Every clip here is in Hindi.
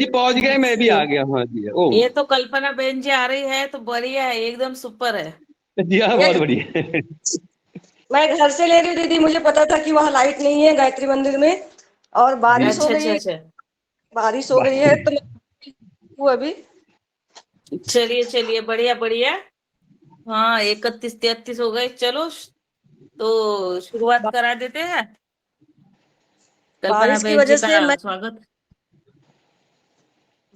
जी पहुंच गए, मैं भी आ गया। हाँ जी। ओ ये तो कल्पना बहन जी आ रही है तो बढ़िया है, एकदम सुपर है। जी हाँ, बहुत ये बढ़िया है। मैं घर से ले रही हूँ दीदी, मुझे पता था कि वहाँ लाइट नहीं है गायत्री मंदिर में, और जी। बारिश हो अच्छा गई अच्छा है। अच्छा। बारिश हो गई है तो मैं हूँ अभी। चलिए चलिए, बढ़िया बढ़िया। हाँ, 31 33 हो गए, चलो तो शुरुआत करा देते हैं। कल्पना बारिश की बहन जी वजह से का मैं, स्वागत।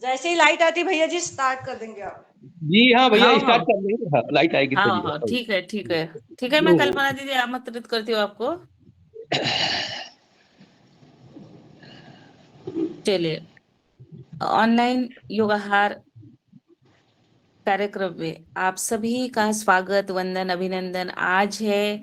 जैसे ही लाइट आती भैया जी स्टार्ट कर देंगे आप। जी हाँ भैया, हाँ स्टार्ट हाँ कर देंगे। हाँ, लाइट आएगी हाँ तभी। हाँ, हाँ। ठीक है ठीक है। ठीक है, मैं ओ, कल्पना दीदी आमंत्रित करती हूँ आपको। चलिए, ऑनलाइन योगाहार कार्यक्रम में आप सभी का स्वागत, वंदन, अभिनंदन। आज है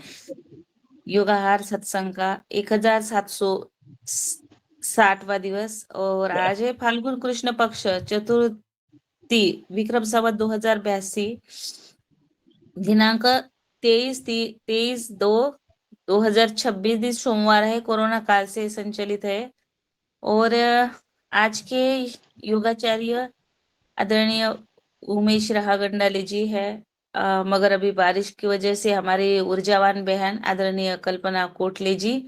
योगाहार सत्संग का 1760वां दिवस, और आज है फाल्गुन कृष्ण पक्ष चतुर्थी, विक्रम संवत 2082, दिनांक 23/2/2026, दिन सोमवार है, कोरोना काल से संचलित है। और आज के योगाचार्य आदरणीय उमेश राहागंडाले जी है। मगर अभी बारिश की वजह से हमारी ऊर्जावान बहन आदरणीय कल्पना कोटले जी,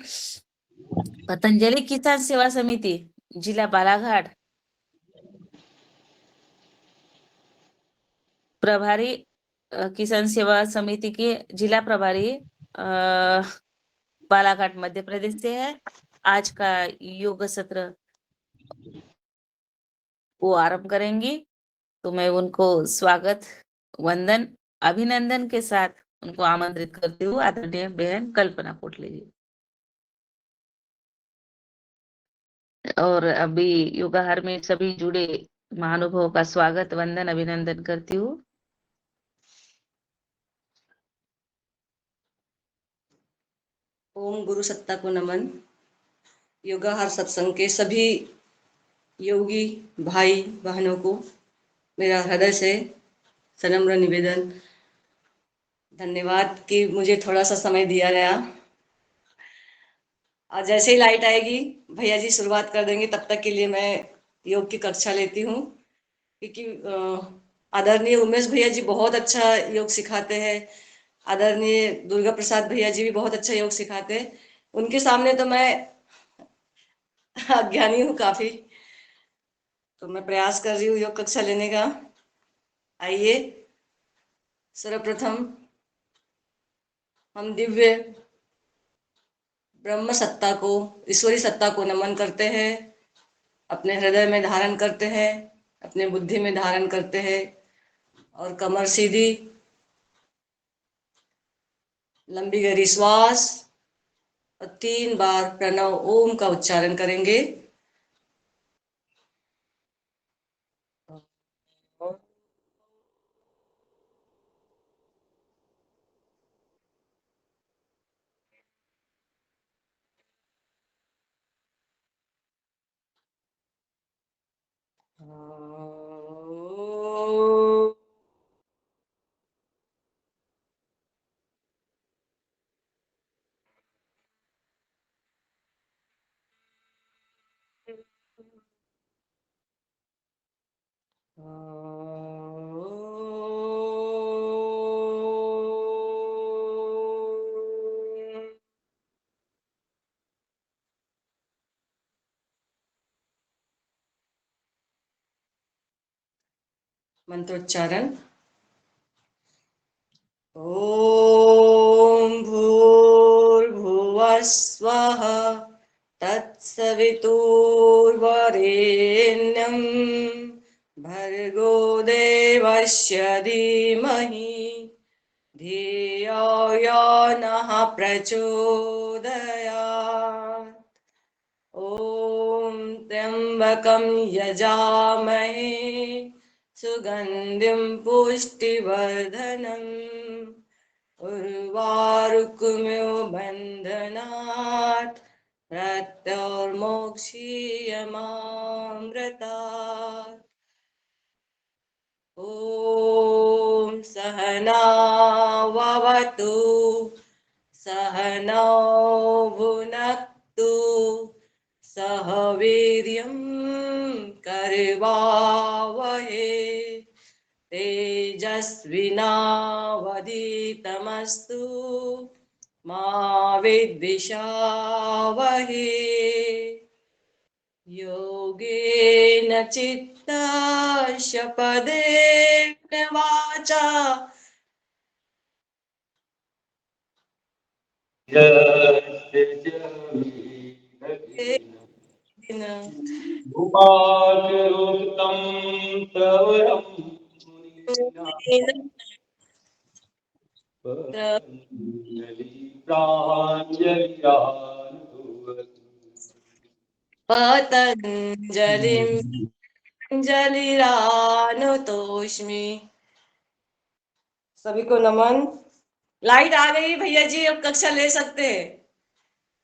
पतंजलि किसान सेवा समिति जिला बालाघाट प्रभारी, किसान सेवा समिति के जिला प्रभारी, बालाघाट मध्य प्रदेश से है। आज का योग सत्र वो आरंभ करेंगी, तो मैं उनको स्वागत, वंदन, अभिनंदन के साथ उनको आमंत्रित करती हूँ, आदरणीय बहन कल्पना कोटले जी। और अभी योगाहार में सभी जुड़े महानुभावों का स्वागत, वंदन, अभिनंदन करती हूँ। ओम गुरु सत्ता को नमन। योगाहार सत्संग के सभी योगी भाई बहनों को मेरा हृदय से सनम्र निवेदन, धन्यवाद कि मुझे थोड़ा सा समय दिया गया। और जैसे ही लाइट आएगी भैया जी शुरुआत कर देंगे, तब तक के लिए मैं योग की कक्षा लेती हूँ, क्योंकि आदरणीय उमेश भैया जी बहुत अच्छा योग सिखाते हैं। आदरणीय दुर्गा प्रसाद भैया जी भी बहुत अच्छा योग सिखाते हैं। उनके सामने तो मैं अज्ञानी हूँ काफी, तो मैं प्रयास कर रही हूँ योग कक्षा लेने का। आइए, सर्वप्रथम हम दिव्य ब्रह्म सत्ता को, ईश्वरी सत्ता को नमन करते हैं, अपने हृदय में धारण करते हैं, अपने बुद्धि में धारण करते हैं, और कमर सीधी, लंबी गहरी श्वास, और 3 बार प्रणव ओम का उच्चारण करेंगे। मंत्रोच्चारण। ॐ भूर्भुवस्वः तत्सवितुर्वरेण्यं भर्गो देवस्य धीमहि धियो यो नः प्रचोदयात्। ॐ त्र्यम्बकं यजामहे सुगन्धिं पुष्टिवर्धनम् उर्वारुकमिव बन्धनात् मृत्योर्मोक्षीयमामृतात्। ॐ सहनाववतु सहनौ भुनक्तु सह वीर्यं करवावहै करवावहे तेजस्विनावधीतमस्तु मा विद्विषावहे योगेन चित्ता शपदेन वाचा उपाकरोत्तम प्रवरं मुनीनां पतञ्जलि प्राञ्जलिरानुवत्। पतञ्जलिं जलिरानुतोष्मि। सभी को नमन। लाइट आ गई भैया जी, अब कक्षा ले सकते हैं।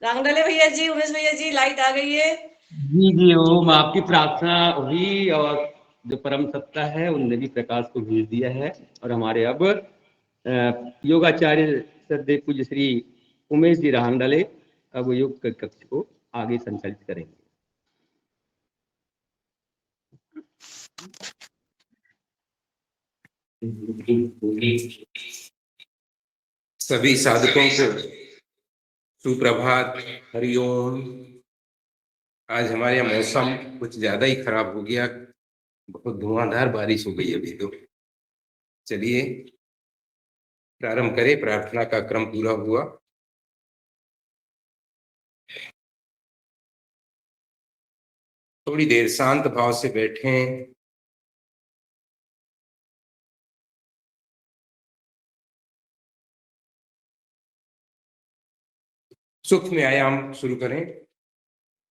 रांगडले भैया जी, उमेश भैया जी, लाइट आ गई है। जी जी, ओम आपकी प्रार्थना हुई और जो परम सत्ता है उनने भी प्रकाश को भेज दिया है और हमारे अब योगाचार्य श्रद्धेय पूज्य श्री उमेश जी राहंगडले अब योग कक्ष को आगे संचालित करेंगे। सभी साधकों को सुप्रभात, हरिओम। आज हमारे यहाँ मौसम कुछ ज्यादा ही खराब हो गया, बहुत धुआंधार बारिश हो गई अभी तो। चलिए प्रारंभ करें, प्रार्थना का क्रम पूरा हुआ। थोड़ी देर शांत भाव से बैठें। सूक्ष्म आयाम शुरू करें।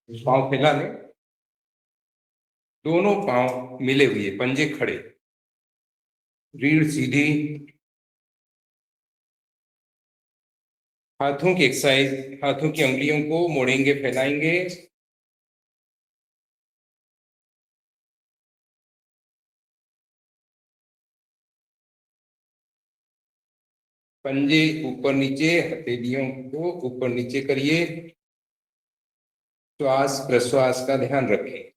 पांव फैला लें, दोनों पांव मिले हुए, पंजे खड़े, रीढ़ सीधी। हाथों की एक्सरसाइज, हाथों की अंगुलियों को मोड़ेंगे, फैलाएंगे। पंजे ऊपर नीचे, हथेलियों को ऊपर नीचे करिए। श्वास प्रश्वास का ध्यान रखें।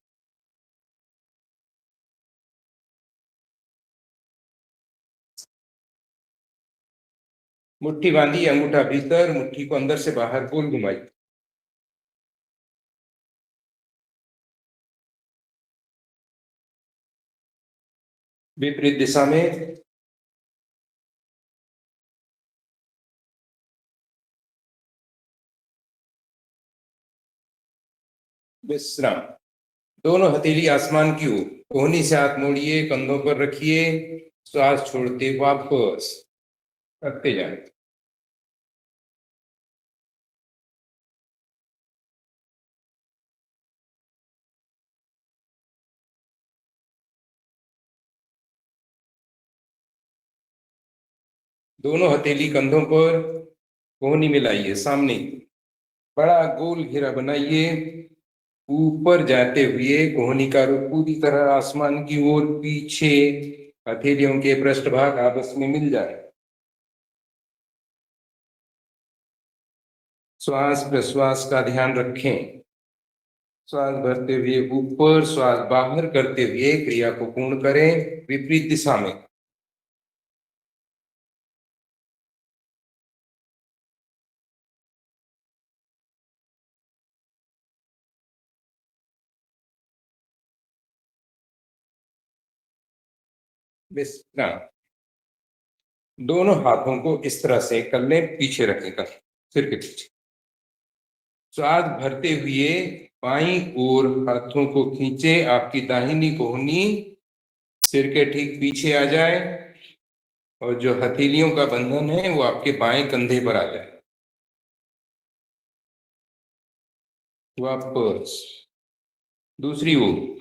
मुट्ठी बांधी, अंगूठा भीतर, मुट्ठी को अंदर से बाहर गोल घुमाई। विपरीत दिशा में। विश्राम। दोनों हथेली आसमान की ओर, कोहनी से हाथ मोड़िए, कंधों पर रखिए। श्वास छोड़ते वापस करते जाए। दोनों हथेली कंधों पर, कोहनी मिलाइए सामने, बड़ा गोल घेरा बनाइए। ऊपर जाते हुए कोहनी का रुख पूरी तरह आसमान की ओर, पीछे हथेलियों के पृष्ठभाग आपस में मिल जाए। श्वास प्रश्वास का ध्यान रखें। श्वास भरते हुए ऊपर, श्वास बाहर करते हुए क्रिया को पूर्ण करें विपरीत दिशा में। विश्राम। दोनों हाथों को इस तरह से कर लें, पीछे रखें, कर सिर के पीछे। श्वास भरते हुए बाईं ओर हाथों को खींचे, आपकी दाहिनी कोहनी सिर के ठीक पीछे आ जाए और जो हथेलियों का बंधन है वो आपके बाएं कंधे पर आ जाए। वापस दूसरी ओर।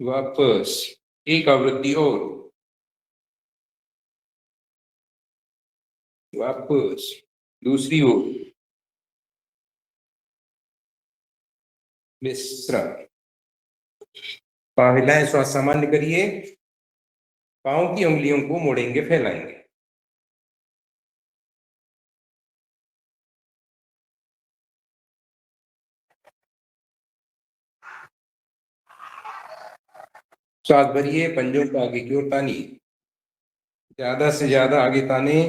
वापस एक आवृत्ति और। वापस दूसरी ओर। विश्राम। पांव हिलाएं, श्वास सामान्य करिए। पांव की उंगलियों को मोड़ेंगे, फैलाएंगे। श्वास भरिए, पंजों को आगे की ओर तानिए, ज्यादा से ज्यादा आगे ताने,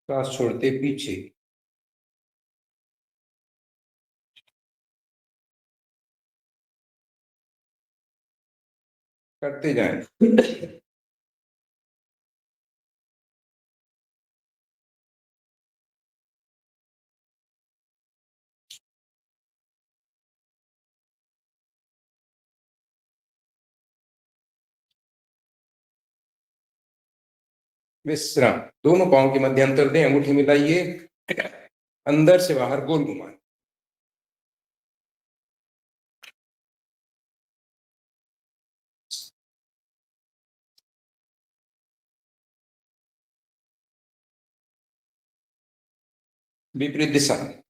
श्वास छोड़ते पीछे। करते जाएं। विश्राम। दोनों पांव के मध्य अंतर दें, अंगूठी मिलाइए, अंदर से बाहर गोल घुमाएं। विपरीत दिशा में।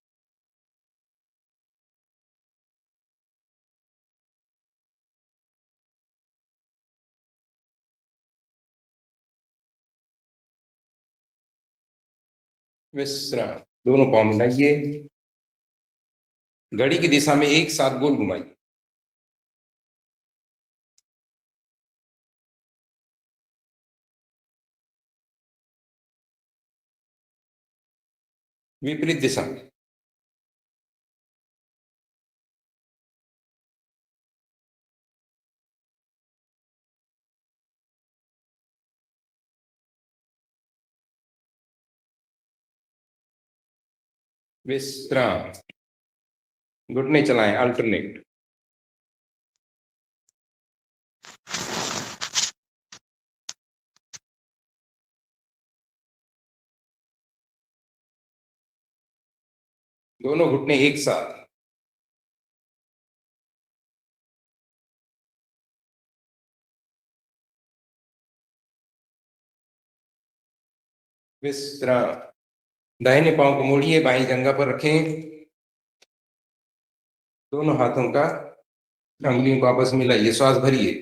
विश्राम। दोनों पांव मिलाइए, घड़ी की दिशा में एक साथ गोल घुमाइए। विपरीत दिशा में। विश्राम। घुटने चलाएं, अल्टरनेट। दोनों घुटने एक साथ। विश्राम। दाहिने पांव को मोड़िए, बाईं जंघा पर रखें, दोनों हाथों का अंगुलियों को आपस में मिलाइए, श्वास भरिए,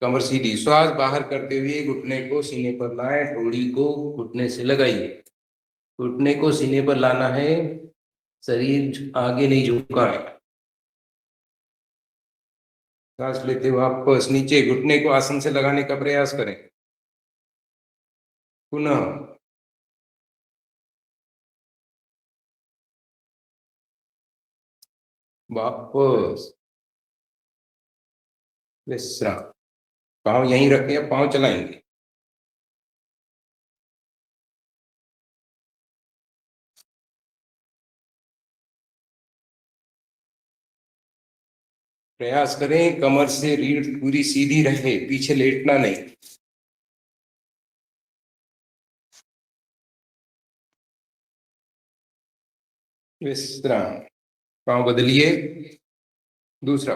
कमर सीधी, श्वास बाहर करते हुए घुटने को सीने पर लाएं, ठोड़ी को घुटने से लगाइए, घुटने को सीने पर लाना है, शरीर आगे नहीं झुका है। सांस लेते हुए वापस नीचे, घुटने को आसन से लगाने का प्रयास करें। पुनः वापस। विश्राम। पांव यहीं रखें, पांव चलाएंगे। प्रयास करें कमर से रीढ़ पूरी सीधी रहे, पीछे लेटना नहीं। विश्राम। पांव बदलिए, दूसरा,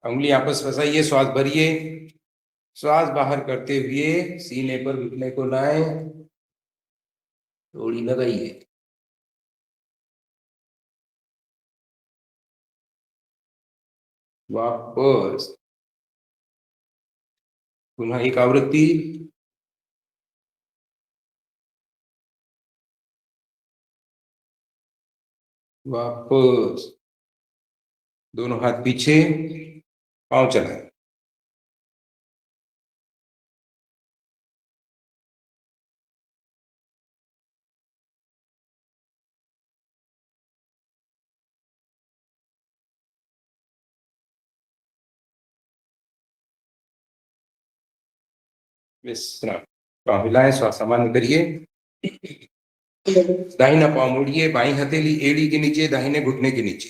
उंगली आपस फंसाइए, श्वास भरिए, श्वास बाहर करते हुए सीने पर घुटने को लाएं, थोड़ी लगाइए, वापस। पुनः एक आवृत्ति। वापस। दोनों हाथ पीछे, पांव चलाएं। विश्राम। पांव हिलाएं, श्वास सामान्य करिए, दाहिना पांव मोड़िए, बाईं हथेली एड़ी के नीचे, दाहिने घुटने के नीचे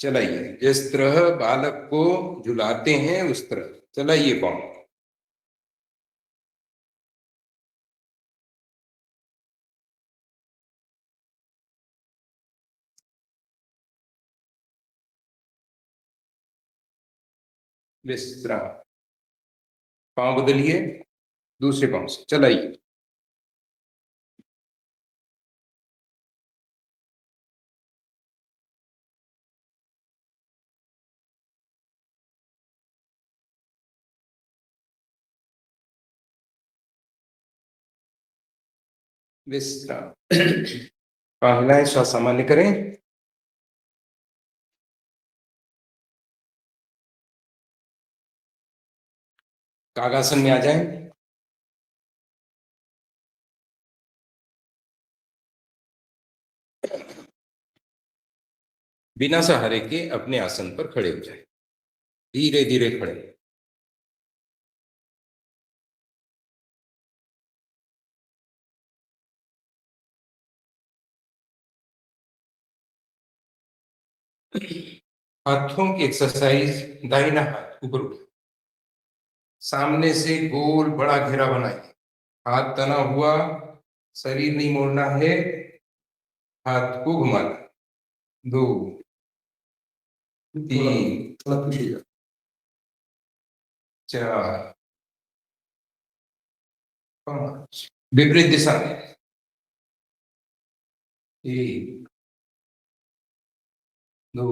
चलाइए, जिस तरह बालक को झुलाते हैं उस तरह चलाइए पांव। विश्राम। पांव बदलिए, दूसरे पांव से चलाइए। विश्राम। पांव हिलाएं, श्वास सामान्य करें, कागासन में आ जाएं। बिना सहारे के अपने आसन पर खड़े हो जाएं। धीरे धीरे खड़े। हाथों की एक्सरसाइज। दाहिना हाथ ऊपर उठाएं। सामने से गोल बड़ा घेरा बनाइए। हाथ तना हुआ, शरीर नहीं मोड़ना है, हाथ को घुमाना। 2 3 4 5। विपरीत दिशा में। 1 2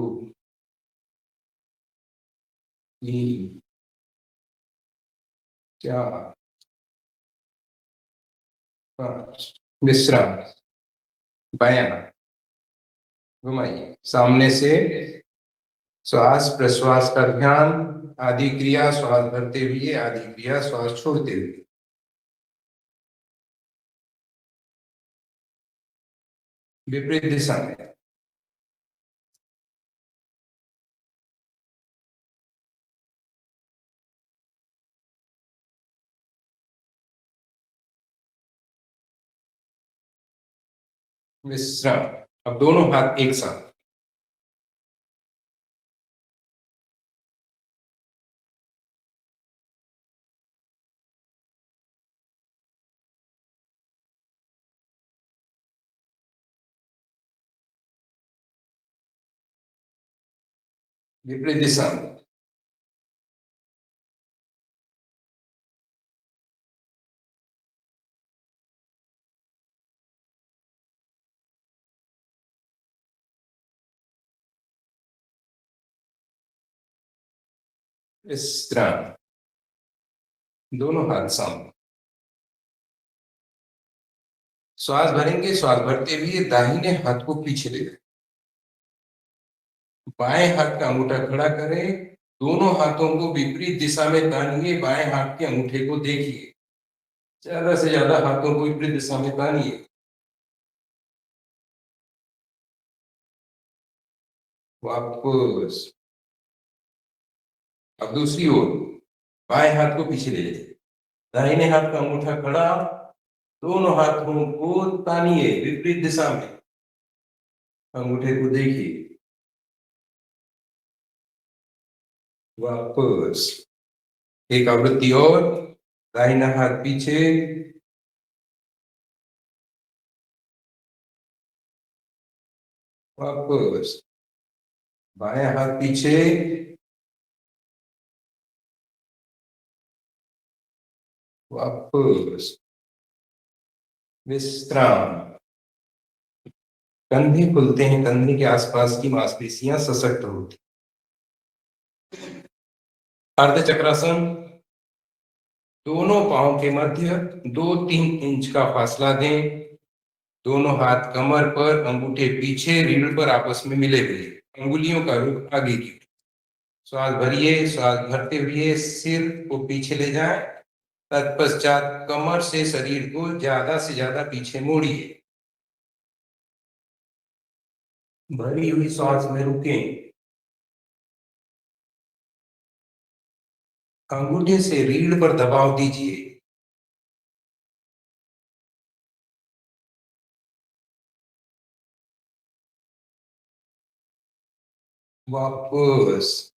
3 4 5। विश्राम। बायां घुमाइए सामने से। श्वास प्रश्वास का ध्यान। आदि क्रिया श्वास भरते हुए, आदि क्रिया श्वास छोड़ते हुए। विपरीत दिशा में। विश्राम। अब दोनों हाथ एक साथ। विपरीत दिशा में। विश्राम। दोनों हाथ सामने। श्वास भरेंगे, श्वास भरते हुए दाहिने हाथ को पीछे ले जाएं। बाएं हाथ का अंगूठा खड़ा करें। दोनों हाथों को विपरीत दिशा में तानिए। बाएं हाथ के अंगूठे को देखिए। ज्यादा से ज्यादा हाथों को विपरीत दिशा में तानिए। वापस। अब दूसरी ओर। बाएं हाथ को पीछे ले जाइए। दाहिने हाथ का अंगूठा खड़ा। दोनों हाथों को तानिए विपरीत दिशा में। अंगूठे को देखिए। वापस। एक आवृत्ति और। दाहिना हाथ पीछे। वापस। बायां हाथ पीछे। वापस। विश्राम। कंधे खुलते हैं, कंधे के आसपास की मांसपेशियां सशक्त होती। अर्ध चक्रासन। दोनों पांव के मध्य 2-3 इंच का फासला दें। दोनों हाथ कमर पर, अंगूठे पीछे, रीढ़ पर आपस में मिले हुए। अंगुलियों का रुख आगे की। श्वास भरिए, श्वास भरते हुए सिर को पीछे ले जाएं। तत्पश्चात कमर से शरीर को ज्यादा से ज्यादा पीछे मोड़िए। भरी हुई श्वास में रुकें। अंगूठे से रीढ़ पर दबाव दीजिए। वापस।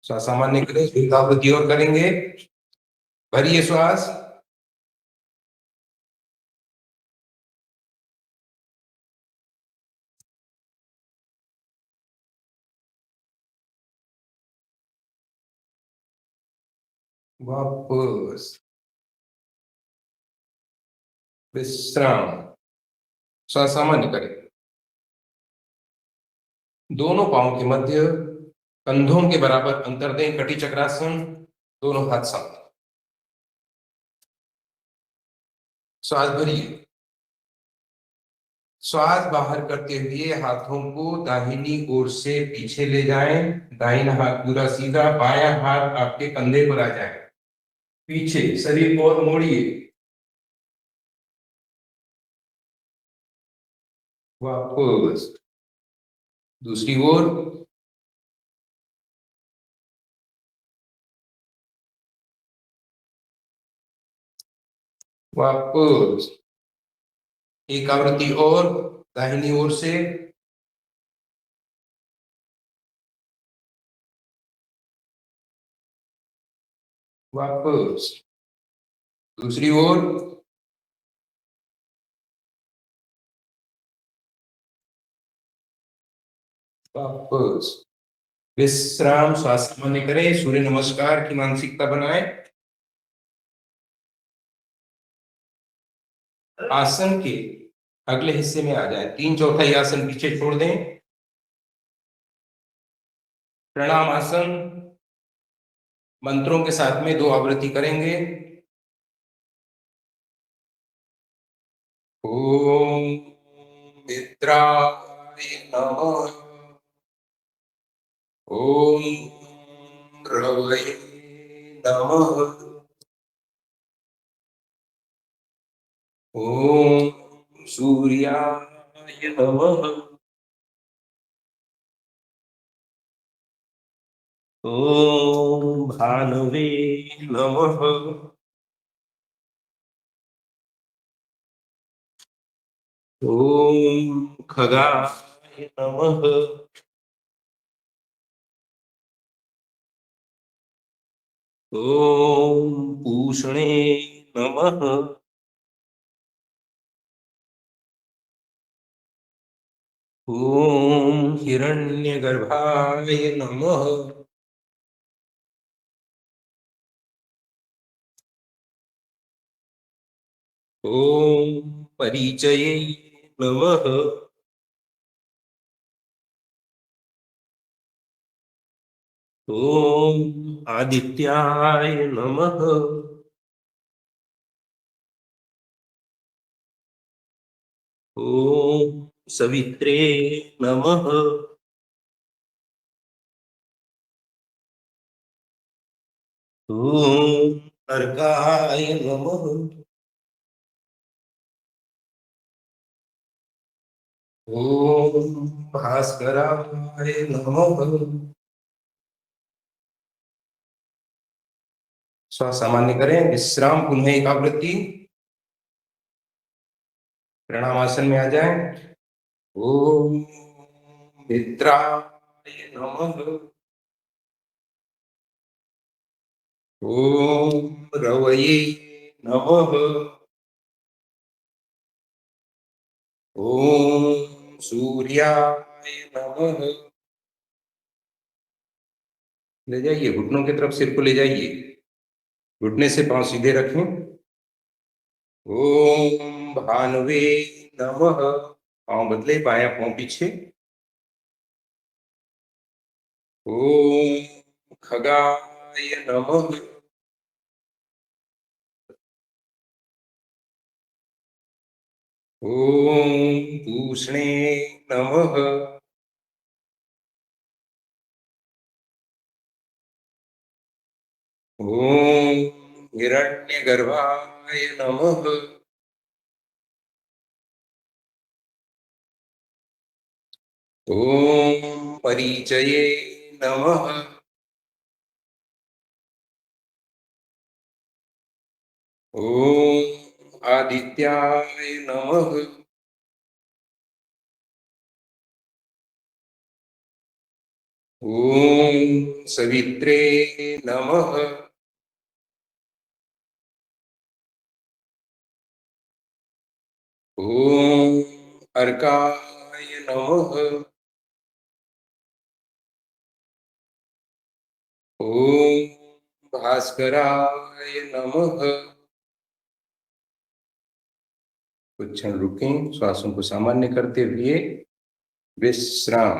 श्वास सामान्य करें। एक आवृत्ति और करेंगे। भरिए श्वास। वापस। विश्राम। श्वास सामान्य करें। दोनों पांव के मध्य कंधों के बराबर अंतर दें। कटी चक्रासन। दोनों हाथ सामने। श्वास भरिए। श्वास बाहर करते हुए हाथों को दाहिनी ओर से पीछे ले जाएं, दाहिना हाथ पूरा सीधा, बायां हाथ आपके कंधे पर आ जाए, पीछे शरीर और मोड़िए, वापस दूसरी ओर, वापस एक आवृत्ति और दाहिनी ओर से, वापस दूसरी ओर, वापस विश्राम। श्वास सामान्य करें, सूर्य नमस्कार की मानसिकता बनाएं। आसन के अगले हिस्से में आ जाए, 3/4 आसन पीछे छोड़ दें। प्रणाम आसन मंत्रों के साथ में 2 आवृत्ति करेंगे। ओम मित्राय नमः, ओम रवये नमः, ओम सूर्याय नमः, ओम भानवे नमः, ओम खगाय नमः, ओम पूषणे नमः, ओम हिरण्यगर्भाय नमः, ओम परिचये नमः, ओम आदित्याय नमः, ओम सवित्रे नमः, ओम अर्काय नमः, ओम भास्कराय नमः। श्वास सामान्य करें, विश्राम, पुनः एक आवृत्ति। प्रणाम आसन में आ जाएं। ओम मित्राय नमः, ओम रवये नमः, ओम सूर्याय नमः। ले जाइए, घुटनों की तरफ सिर को ले जाइए, घुटने से पांव सीधे रखें। ओम भानुवे नमः, पांव बदले, बायां पांव पीछे। ओम खगाय नमः, ओम पूषणे नमः, ओम हिरण्यगर्भाय नमः, ओम परिचये नमः, ओम आदित्याय नमः, ओम सवित्रे नमः, ओम अर्काय नमः, ओम भास्कराय नमः। कुछ क्षण रुकें, श्वासों को सामान्य करते हुए विश्राम।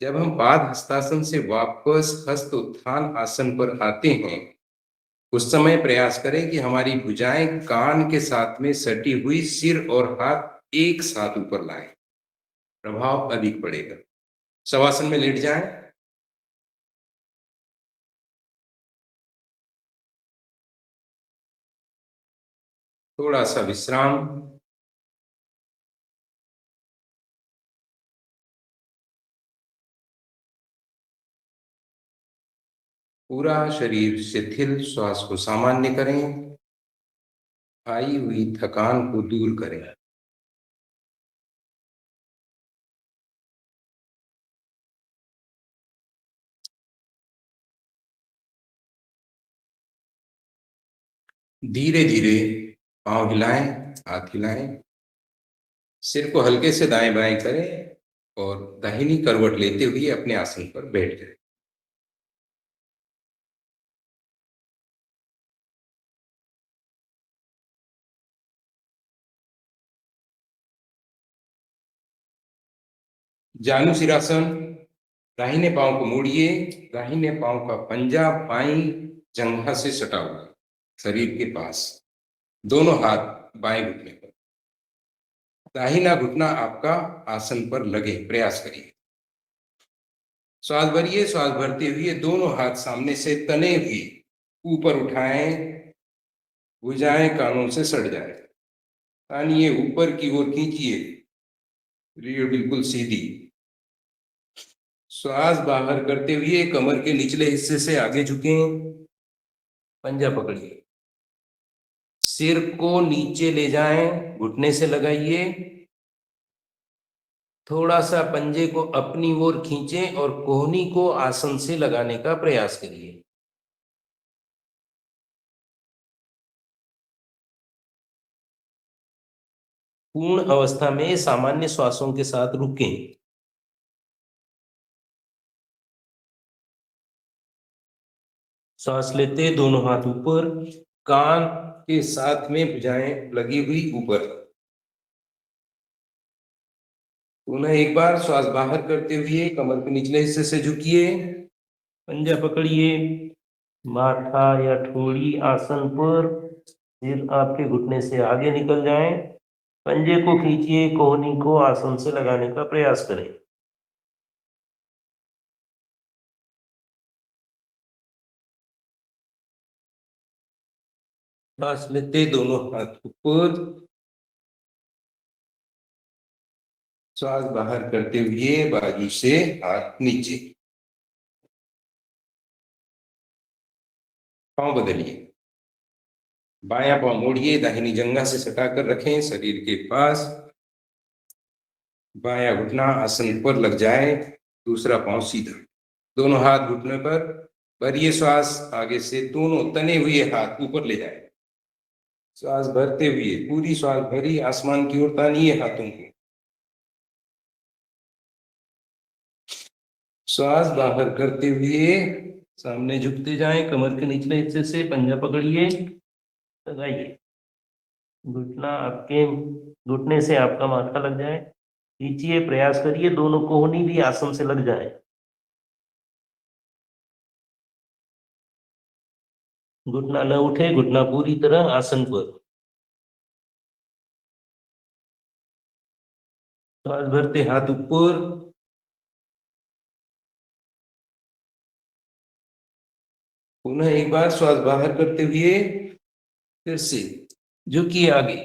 जब हम पाद हस्तासन से वापस हस्त उत्थान आसन पर आते हैं, उस समय प्रयास करें कि हमारी भुजाएं कान के साथ में सटी हुई, सिर और हाथ एक साथ ऊपर लाएं, प्रभाव अधिक पड़ेगा। शवासन में लेट जाएं। थोड़ा सा विश्राम। पूरा शरीर शिथिल, श्वास को सामान्य करें, आई हुई थकान को दूर करें। धीरे धीरे पांव हिलाएं, हाथ हिलाएं, सिर को हल्के से दाएं बाएं करें और दाहिनी करवट लेते हुए अपने आसन पर बैठ जाएं। जानु सिरासन। दाहिने पांव को मोड़िए, दाहिने पांव का पंजा बाईं जंघा से सटा हुआ शरीर के पास, दोनों हाथ बाएं घुटने पर, दाहिना घुटना आपका आसन पर लगे, प्रयास करिए। श्वास भरिए, श्वास भरते हुए दोनों हाथ सामने से तने हुए ऊपर उठाएं, भुजाएं कानों से सट जाए, तानिए ऊपर की ओर खींचिए, रीढ़ बिल्कुल सीधी। श्वास बाहर करते हुए कमर के निचले हिस्से से आगे झुकें, पंजा पकड़िए, सिर को नीचे ले जाएं, घुटने से लगाइए, थोड़ा सा पंजे को अपनी ओर खींचें और कोहनी को आसन से लगाने का प्रयास करिए। पूर्ण अवस्था में सामान्य श्वासों के साथ रुकें। सांस लेते दोनों हाथ ऊपर, कान के साथ में भुजाएं लगी हुई ऊपर। पुनः एक बार श्वास बाहर करते हुए कमर के निचले हिस्से से झुकिए, पंजा पकड़िए, माथा या ठोड़ी आसन पर, सिर आपके घुटने से आगे निकल जाए, पंजे को खींचिए, कोहनी को आसन से लगाने का प्रयास करें। सांस लेते दोनों हाथ ऊपर, श्वास बाहर करते हुए बाजू से हाथ नीचे। पांव बदलिए, बायां पांव मोड़िए, दाहिनी जंघा से सटाकर रखें शरीर के पास, बायां घुटना आसन पर लग जाए, दूसरा पांव सीधा, दोनों हाथ घुटने पर। भरिए श्वास, आगे से दोनों तने हुए हाथ ऊपर ले जाए, श्वास भरते हुए पूरी श्वास भरी आसमान की ओर तानिए हाथों को। श्वास बाहर करते हुए सामने झुकते जाएं, कमर के निचले हिस्से से पंजा पकड़िए, लगाइए, घुटना आपके घुटने से आपका माथा लग जाए, खींचिए, प्रयास करिए दोनों कोहनी भी आसन से लग जाए। घुटना न उठे, घुटना पूरी तरह आसन पर। श्वास भरते हाथ ऊपर, पुनः एक बार श्वास बाहर करते हुए फिर से झुकिए आगे,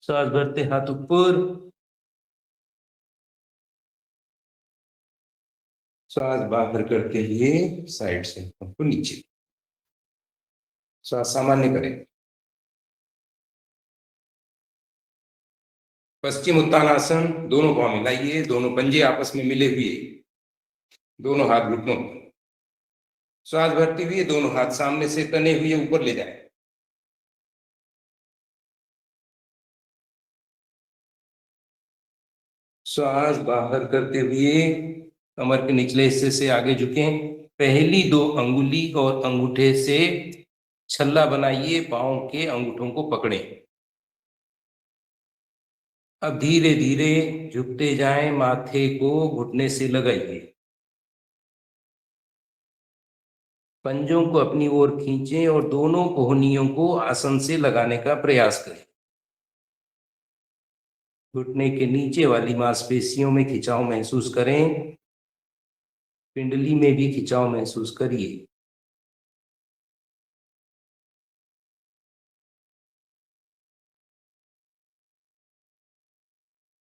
श्वास भरते हाथ ऊपर, श्वास बाहर करते हुए साइड से हमको नीचे, श्वास सामान्य करें। पश्चिम उत्तानासन, दोनों पांव मिलाइए, दोनों पंजे आपस में मिले हुए, दोनों हाथ घुटनों पर, श्वास भरते हुए दोनों हाथ सामने से तने हुए ऊपर ले जाएं। श्वास बाहर करते हुए कमर के निचले हिस्से से आगे झुकें, पहली दो अंगुली और अंगूठे से छल्ला बनाइए, पांव के अंगूठों को पकड़ें। अब धीरे धीरे झुकते जाएं, माथे को घुटने से लगाइए, पंजों को अपनी ओर खींचें और दोनों कोहनियों को आसन से लगाने का प्रयास करें। घुटने के नीचे वाली मांसपेशियों में खिंचाव महसूस करें। पिंडली में भी खिंचाव महसूस करिए।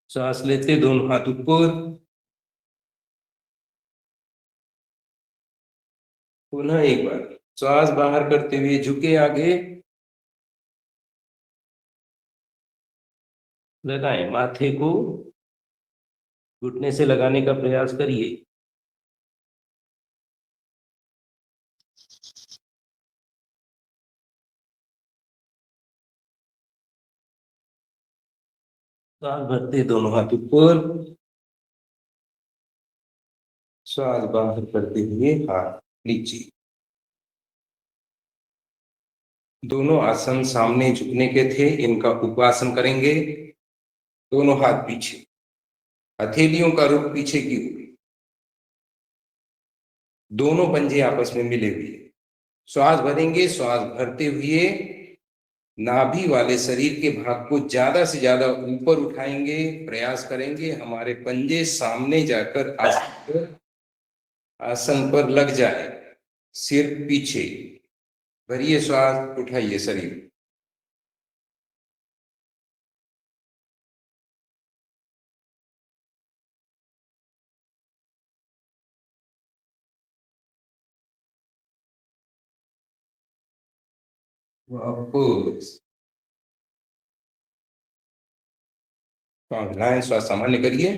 सांस लेते दोनों हाथ ऊपर। पुनः एक बार श्वास बाहर करते हुए झुके आगे। लगाएं, माथे को घुटने से लगाने का प्रयास करिए। सांस भरते दोनों हाथ ऊपर। श्वास बाहर करते हुए हाथ नीचे। दोनों आसन सामने झुकने के थे, इनका उपवासन करेंगे। दोनों हाथ पीछे, हथेलियों का रुख पीछे की ओर, दोनों पंजे आपस में मिले हुए। श्वास भरेंगे। श्वास भरते हुए नाभि वाले शरीर के भाग को ज्यादा से ज्यादा ऊपर उठाएंगे, प्रयास करेंगे हमारे पंजे सामने जाकर आसन पर लग जाए। सिर पीछे भरिए, श्वास उठाइए शरीर। वापस हिलाएं, श्वास सामान्य करिए।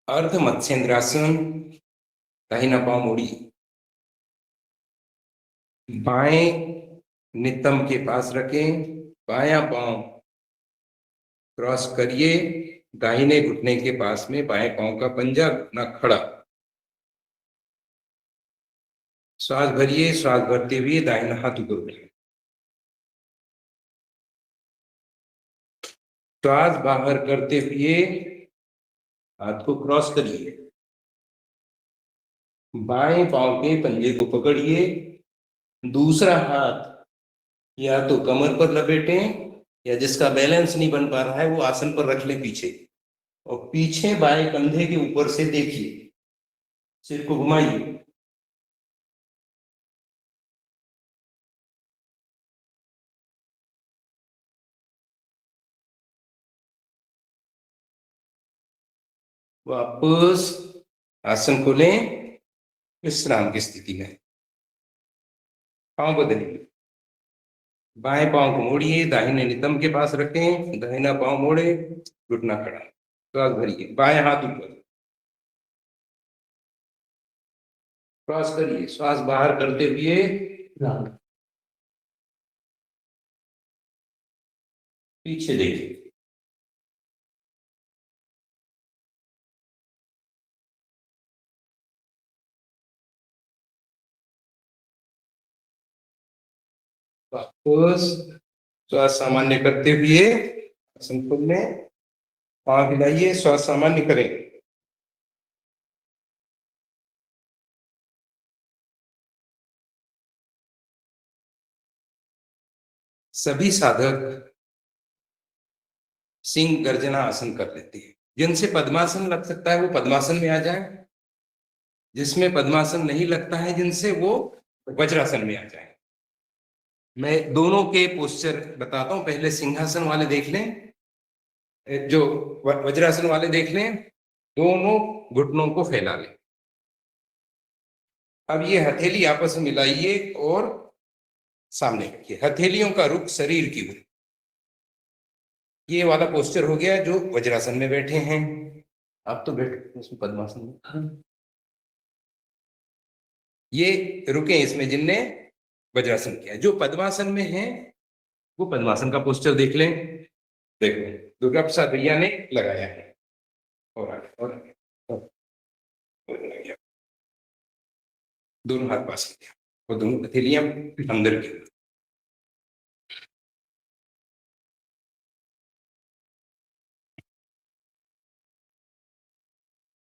अर्ध मत्स्येंद्रासन, दाहिना पांव मोड़िए। बाएं नितंब के पास रखें, बायां पांव क्रॉस करिए। दाहिने घुटने के पास में बाएं पांव का पंजा, घुटना खड़ा। श्वास भरिए। श्वास भरते हुए दाहिना हाथ ऊपर उठाएं। श्वास बाहर करते हुए हाथ को क्रॉस करिए। बाएं पांव के पंजे को पकड़िए। दूसरा हाथ या तो कमर पर लपेटें, या जिसका बैलेंस नहीं बन पा रहा है वो आसन पर रख ले पीछे, और पीछे बाएं कंधे के ऊपर से देखिए, सिर को घुमाइए। वापस आसन को लें, विश्राम की स्थिति में। पांव बदलिए। बाएं पांव को मोड़िए, दाहिने नितंब के पास रखें, दाहिना पांव मोड़े, घुटना खड़ा। श्वास भरिए। बाएं हाथ ऊपर, क्रॉस करिए। श्वास बाहर करते हुए पीछे देखिए। वापस श्वास सामान्य करते हुए आसन खोल लें, पांव हिलाइए, श्वास सामान्य करें। सभी साधक सिंह गर्जना आसन कर लेते हैं। जिनसे पद्मासन लग सकता है वो पद्मासन में आ जाए, जिसमें पद्मासन नहीं लगता है जिनसे, वो वज्रासन में आ जाए। मैं दोनों के पोस्चर बताता हूं, पहले सिंहासन वाले देख लें, जो वज्रासन वाले देख लें। दोनों घुटनों को फैला लें। अब ये हथेली आपस में मिलाइए और सामने रखिए। हथेलियों का रुख शरीर की ओर। ये वाला पोस्चर हो गया जो वज्रासन में बैठे हैं। अब तो बैठे इसमें पद्मासन में, ये रुके इसमें जिनने वज्रासन किया। जो पद्मासन में है वो पद्मासन का पोस्चर देख लें। देखो दुर्गा प्रसाद भैया ने लगाया है, और आगे और आगे, और आगे। दोनों हाथ पास किया और दोनों हथेलियां अंदर की।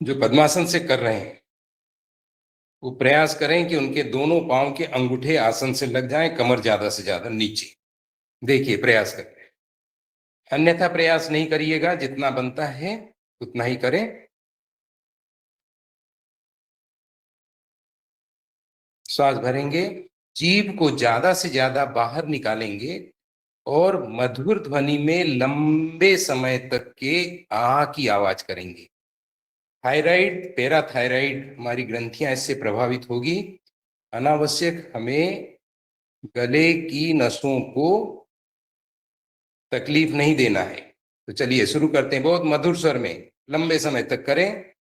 जो पद्मासन से कर रहे हैं वो प्रयास करें कि उनके दोनों पांव के अंगूठे आसन से लग जाएं, कमर ज्यादा से ज्यादा नीचे। देखिए प्रयास करें, अन्यथा प्रयास नहीं करिएगा, जितना बनता है उतना ही करें। श्वास भरेंगे, जीभ को ज्यादा से ज्यादा बाहर निकालेंगे और मधुर ध्वनि में लंबे समय तक के आ की आवाज करेंगे। थायराइड, पैराथायराइड हमारी ग्रंथियां इससे प्रभावित होगी। अनावश्यक हमें गले की नसों को तकलीफ नहीं देना है। तो चलिए शुरू करते हैं, बहुत मधुर स्वर में लंबे समय तक करें।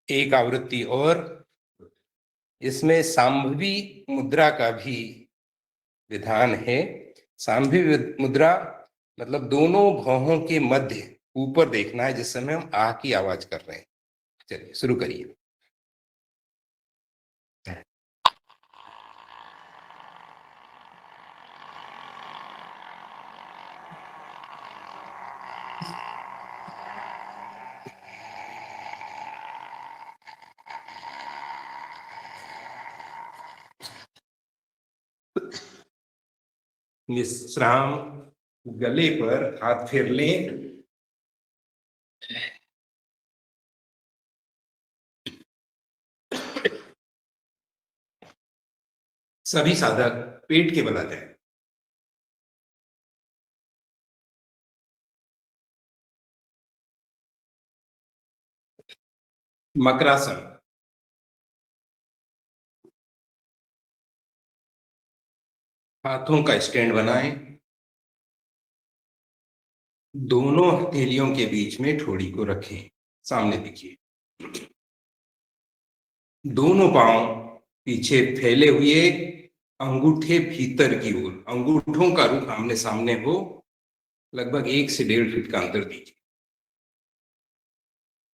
एक आवृत्ति और, इसमें सांभवी मुद्रा का भी विधान है। सांभवी मुद्रा मतलब दोनों भौहों के मध्य ऊपर देखना है जिस समय हम आ की आवाज कर रहे हैं। चलिए शुरू करिए। विश्राम, गले पर हाथ फेर लें। सभी साधक पेट के बल आ जाए। मकरासन, हाथों का स्टैंड बनाएं, दोनों हथेलियों के बीच में ठोड़ी को रखें, सामने देखिए। दोनों पांव पीछे फैले हुए, अंगूठे भीतर की ओर, अंगूठों का रुख आमने सामने हो, लगभग 1 से 1.5 फीट का अंतर दीजिए।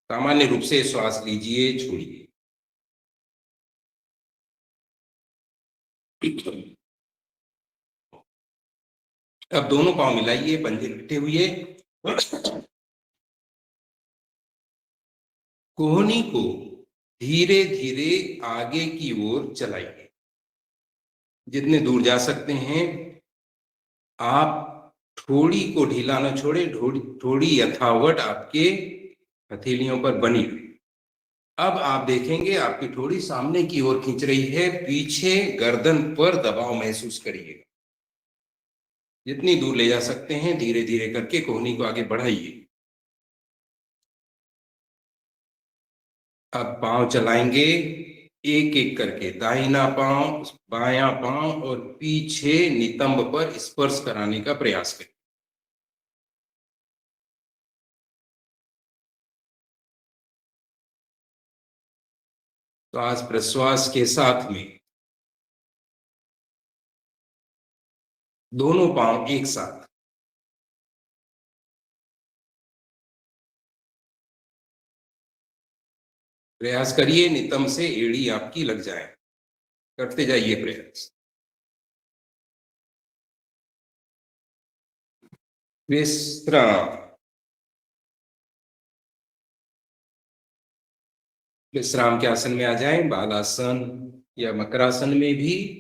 सामान्य रूप से श्वास लीजिए, छोड़िए। अब दोनों पांव मिलाइए, पंजे लटे हुए, कोहनी को धीरे धीरे आगे की ओर चलाइए, जितने दूर जा सकते हैं। आप ठोड़ी को ढीला न छोड़े, ठोड़ी यथावत आपके हथेलियों पर बनी हुई। अब आप देखेंगे आपकी ठोड़ी सामने की ओर खींच रही है, पीछे गर्दन पर दबाव महसूस करिएगा। जितनी दूर ले जा सकते हैं धीरे धीरे करके कोहनी को आगे बढ़ाइए। अब पांव चलाएंगे एक एक करके, दाहिना पांव, बायां पांव और पीछे नितंब पर स्पर्श कराने का प्रयास करें। श्वास प्रश्वास के साथ में दोनों पांव एक साथ, प्रयास करिए नितंब से एड़ी आपकी लग जाए, करते जाइए प्रयास। विश्राम, विश्राम के आसन में आ जाएं, बालासन या मकरासन में भी।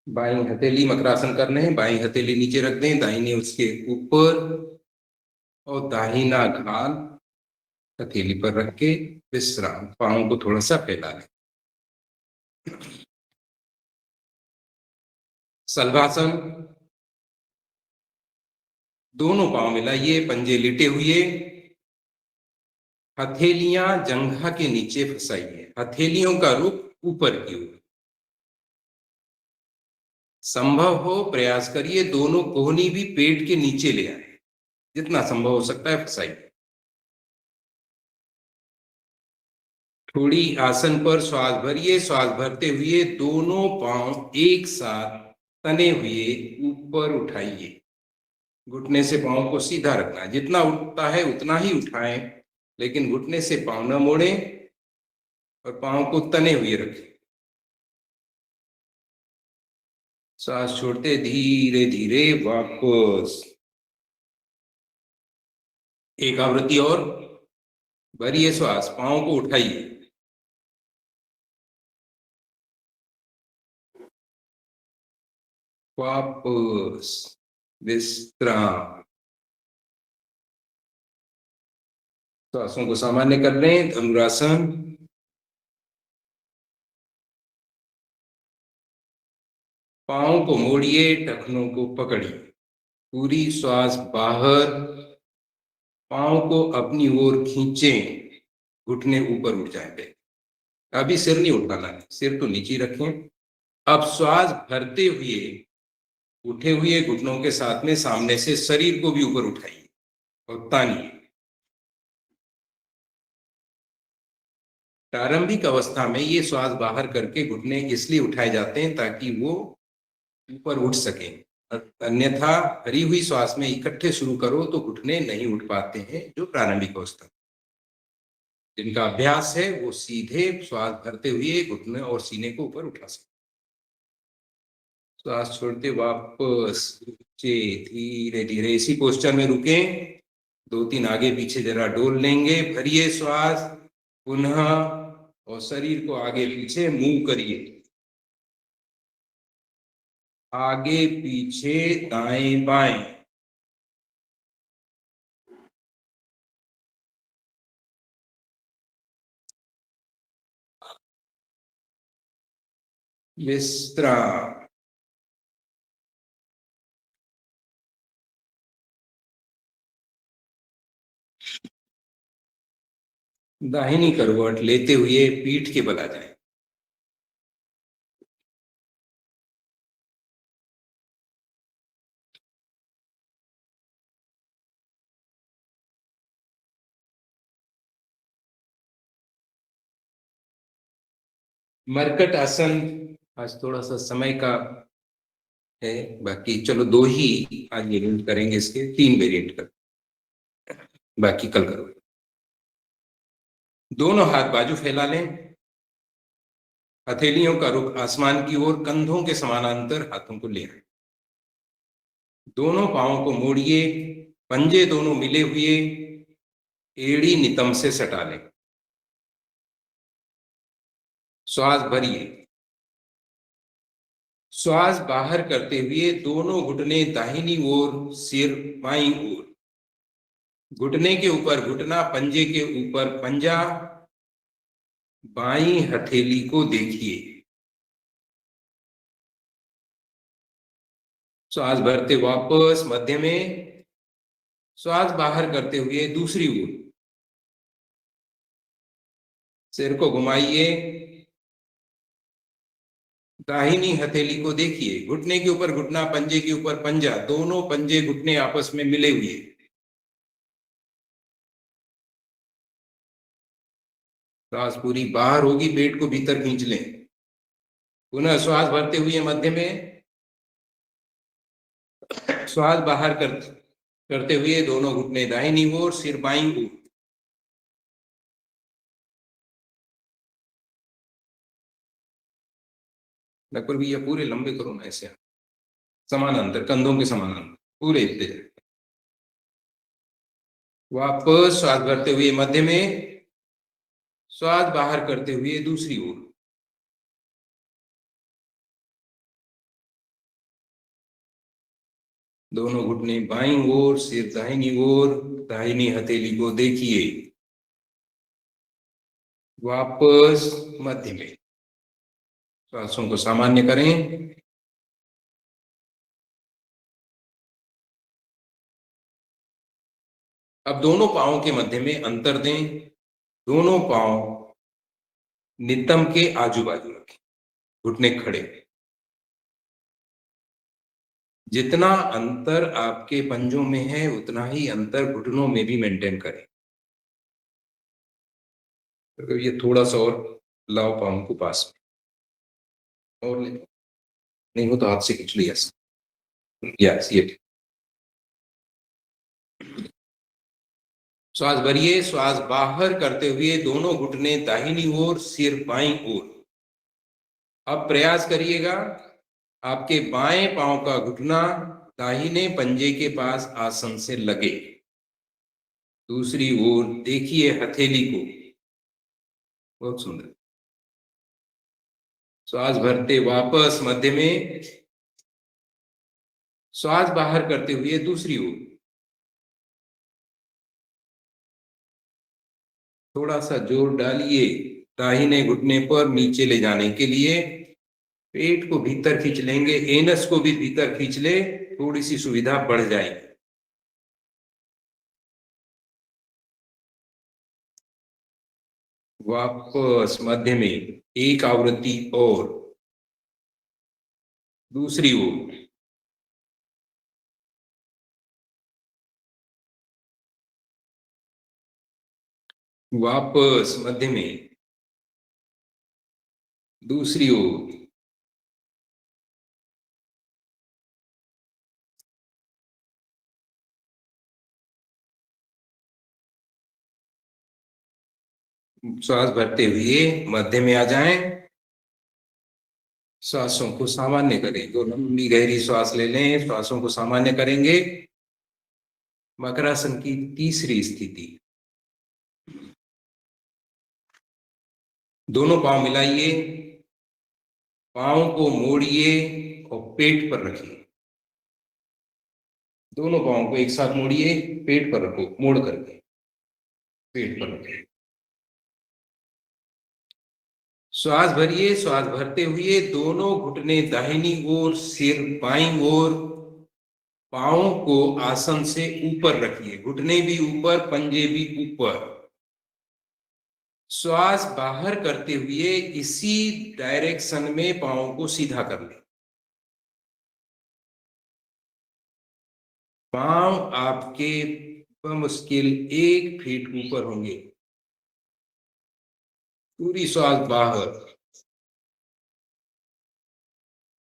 बाईं हथेली मकरासन करने हैं, बाईं हथेली नीचे रख दें, दाहिनी उसके ऊपर, और दाहिना घाल हथेली पर रख के विश्राम, पांव को थोड़ा सा फैला लें। सलभासन, दोनों पांव मिलाइए, पंजे लेटे हुए, हथेलियां जंघा के नीचे फंसाइए, हथेलियों का रुख ऊपर की ओर। संभव हो प्रयास करिए दोनों कोहनी भी पेट के नीचे ले आए, जितना संभव हो सकता है फंसाइए। थोड़ी आसन पर श्वास भरिए। श्वास भरते हुए दोनों पांव एक साथ तने हुए ऊपर उठाइए। घुटने से पांव को सीधा रखना, जितना उठता है उतना ही उठाएं, लेकिन घुटने से पांव न मोड़ें और पांव को तने हुए रखें। सांस छोड़ते धीरे धीरे वापस। एक आवृत्ति और। भरिए श्वास, पांव को उठाइए। वापस विश्राम। श्वासों को सामान्य कर लें। धनुरासन। पांव को मोड़िए, टखनों को पकड़िए। पूरी श्वास बाहर। पांव को अपनी ओर खींचें, घुटने ऊपर उठ जाएंगे। अभी सिर नहीं उठाना है, सिर तो नीचे रखें। अब श्वास भरते हुए उठे हुए घुटनों के साथ में सामने से शरीर को भी ऊपर उठाइए और तानिए। प्रारंभिक अवस्था में ये श्वास बाहर करके घुटने इसलिए उठाए जाते हैं ताकि वो ऊपर उठ सके। अन्यथा भरी हुई श्वास में इकट्ठे शुरू करो तो घुटने नहीं उठ पाते हैं, जो प्रारंभिक अवस्था। जिनका अभ्यास है वो सीधे श्वास भरते हुए घुटने और सीने को ऊपर उठा सकते। श्वास छोड़ते वापस नीचे धीरे धीरे इसी पोस्चर में रुकें। 2-3 आगे पीछे जरा डोल लेंगे। भरिए श्वास पुनः और शरीर को आगे पीछे मूव करिए। आगे पीछे दाएं बाएं। विश्राम। दाहिनी करवट लेते हुए पीठ के बल आ जाए। मरकट आसन आज थोड़ा सा समय का है, बाकी चलो 2 ही आज वेरिएंट करेंगे, इसके 3 वेरिएंट कर, बाकी कल करो। दोनों हाथ बाजू फैला लें। हथेलियों का रुख आसमान की ओर, कंधों के समानांतर हाथों को ले आए। दोनों पांवों को मोड़िए। पंजे दोनों मिले हुए एड़ी नितंब से सटा लें। श्वास भरिए। श्वास बाहर करते हुए दोनों घुटने दाहिनी ओर, सिर बाईं ओर। घुटने के ऊपर घुटना, पंजे के ऊपर पंजा। बाईं हथेली को देखिए। श्वास भरते वापस मध्य में। श्वास बाहर करते हुए दूसरी ओर। सिर को घुमाइए। दाहिनी हथेली को देखिए। घुटने के ऊपर घुटना, पंजे के ऊपर पंजा। दोनों पंजे घुटने आपस में मिले हुए। श्वास पूरी बाहर होगी, पेट को भीतर खींच लें। पुनः श्वास भरते हुए मध्य में। श्वास बाहर करते हुए दोनों घुटने दाहिनी ओर, सिर बाईं ओर। नकुल भैया पूरे लंबे करो ना, ऐसे समानांतर, कंधों के समानांतर पूरे इतने जाए। वापस श्वास भरते हुए मध्य में। श्वास बाहर करते हुए दूसरी ओर। दोनों घुटने बाईं ओर, सिर दाहिनी ओर। दाहिनी हथेली को देखिए। वापस मध्य में। श्वासों को सामान्य करें। अब दोनों पांवों के मध्य में अंतर दें। दोनों पांव नितंब के आजू बाजू रखें। घुटने खड़े। जितना अंतर आपके पंजों में है उतना ही अंतर घुटनों में भी मेंटेन करें। तो ये थोड़ा सा और लाओ पाँव को पास में, और ले, नहीं हो तो हाथ से खींच लिया, यस ये। श्वास भरिए, श्वास बाहर करते हुए दोनों घुटने दाहिनी ओर, सिर बाईं ओर। अब प्रयास करिएगा आपके बाएं पांव का घुटना दाहिने पंजे के पास आसन से लगे। दूसरी ओर देखिए हथेली को, बहुत सुंदर। श्वास भरते वापस मध्य में, श्वास बाहर करते हुए दूसरी ओर। थोड़ा सा जोर डालिए दाहिने घुटने पर नीचे ले जाने के लिए। पेट को भीतर खींच लेंगे, एनस को भी भीतर खींच ले, थोड़ी सी सुविधा बढ़ जाएगी। वापस मध्य में एक आवृत्ति और, दूसरी ओर। वापस मध्य में, दूसरी ओर। श्वास भरते हुए मध्य में आ जाएं। श्वासों को सामान्य करें, तो लंबी गहरी श्वास ले लें, श्वासों को सामान्य करेंगे। मकरासन की तीसरी स्थिति, दोनों पांव मिलाइए, पांव को मोड़िए और पेट पर रखिए। दोनों पांव को एक साथ मोड़िए, पेट पर रखो, मोड़ करके पेट पर रखिए। श्वास भरिए, श्वास भरते हुए दोनों घुटने दाहिनी ओर, सिर बाईं ओर। पांव को आसन से ऊपर रखिए, घुटने भी ऊपर, पंजे भी ऊपर। श्वास बाहर करते हुए इसी डायरेक्शन में पांव को सीधा कर ले। पांव आपके मुश्किल 1 फीट ऊपर होंगे। पूरी श्वास बाहर,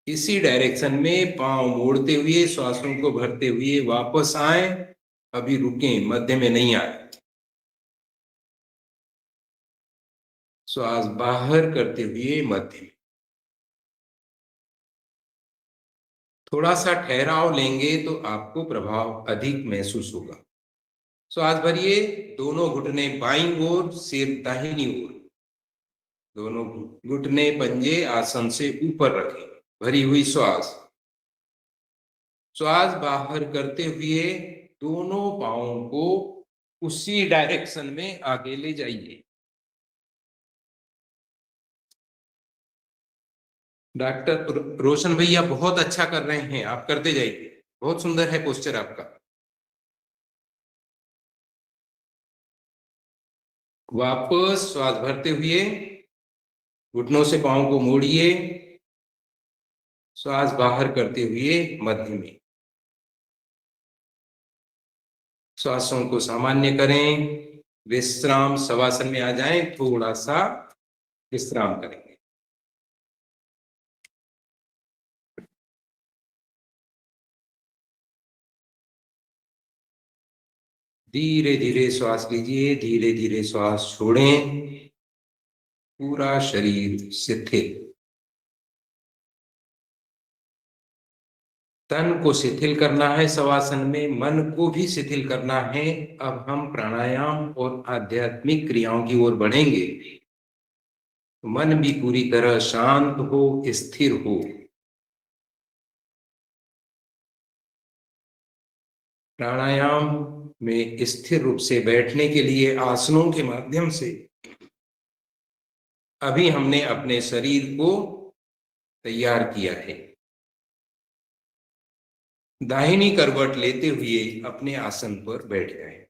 इसी डायरेक्शन में पांव मोड़ते हुए, श्वासों को भरते हुए वापस आए। अभी रुकें, मध्य में नहीं आए। श्वास बाहर करते हुए मध्य में। थोड़ा सा ठहराव लेंगे तो आपको प्रभाव अधिक महसूस होगा। श्वास भरिए, दोनों घुटने बाईं ओर, सिर दाहिनी ओर। दोनों घुटने पंजे आसन से ऊपर रखें। भरी हुई श्वास। श्वास बाहर करते हुए दोनों पांवों को उसी डायरेक्शन में आगे ले जाइए। डॉक्टर रोशन भैया बहुत अच्छा कर रहे हैं, आप करते जाइए, बहुत सुंदर है पोस्चर आपका। वापस श्वास भरते हुए घुटनों से पांव को मोड़िए, श्वास बाहर करते हुए मध्य में। श्वासों को सामान्य करें, विश्राम शवासन में आ जाएं, थोड़ा सा विश्राम करेंगे। धीरे धीरे श्वास लीजिए, धीरे धीरे श्वास छोड़ें। पूरा शरीर शिथिल, तन को शिथिल करना है शवासन में, मन को भी शिथिल करना है। अब हम प्राणायाम और आध्यात्मिक क्रियाओं की ओर बढ़ेंगे। मन भी पूरी तरह शांत हो, स्थिर हो। प्राणायाम में स्थिर रूप से बैठने के लिए आसनों के माध्यम से अभी हमने अपने शरीर को तैयार किया है। दाहिनी करवट लेते हुए अपने आसन पर बैठ जाएं।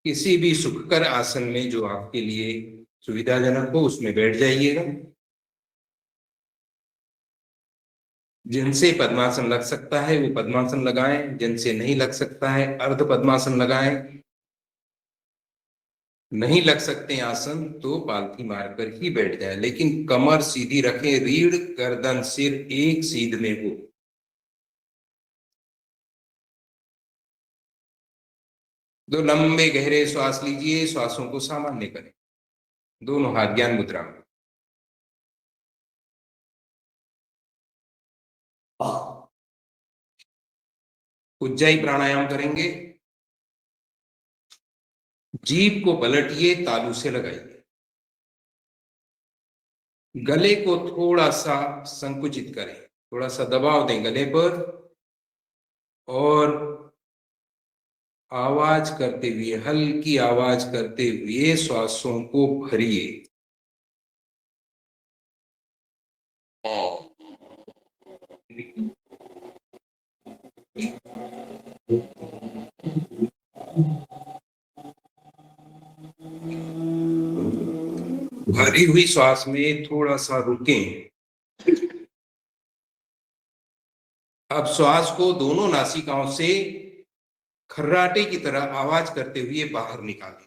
किसी भी सुखकर आसन में जो आपके लिए सुविधाजनक हो उसमें बैठ जाइएगा। जिनसे पद्मासन लग सकता है वो पद्मासन लगाएं, जिनसे नहीं लग सकता है अर्ध पद्मासन लगाएं। नहीं लग सकते आसन तो पालथी मारकर ही बैठ जाए, लेकिन कमर सीधी रखें, रीढ़ गर्दन सिर एक सीध में हो। दो लंबे गहरे श्वास लीजिए, श्वासों को सामान्य करें। दोनों हाथ ज्ञान मुद्रा में। उज्जाई प्राणायाम करेंगे। जीभ को पलटिए, तालू से लगाइए। गले को थोड़ा सा संकुचित करें, थोड़ा सा दबाव दें गले पर, और आवाज करते हुए, हल्की आवाज करते हुए श्वासों को भरिए। भरी हुई श्वास में थोड़ा सा रुकें। अब श्वास को दोनों नासिकाओं से खर्राटे की तरह आवाज करते हुए बाहर निकालें।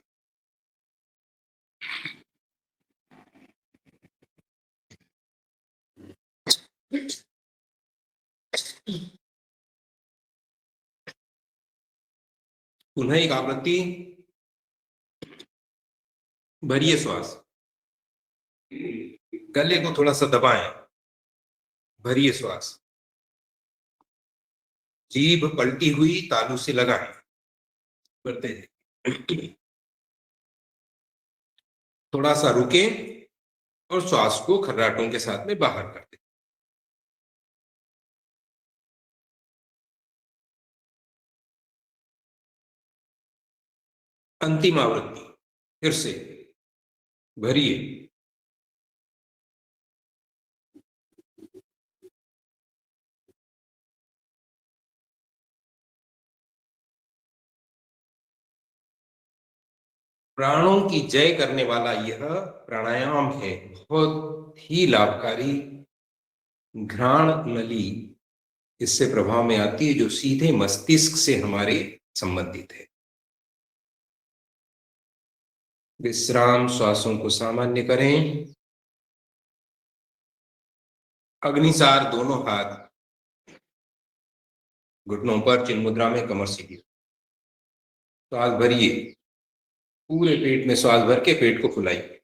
पुनः एक आवृत्ति। भरिए श्वास, गले को थोड़ा सा दबाएं, भरिए श्वास। जीभ पलटी हुई, तालू से लगाएं, बढ़ते जाइए। थोड़ा सा रुके और श्वास को खर्राटों के साथ में बाहर कर दें। अंतिम आवृत्ति, फिर से भरिए। प्राणों की जय करने वाला यह प्राणायाम है, बहुत ही लाभकारी। घ्राण नली इससे प्रभाव में आती है, जो सीधे मस्तिष्क से हमारे संबंधित है। विश्राम, श्वासों को सामान्य करें। अग्निसार, दोनों हाथ घुटनों पर, चिन्ह मुद्रा में, कमर सीधी। श्वास भरिए, पूरे पेट में श्वास भर के पेट को फुलाइए।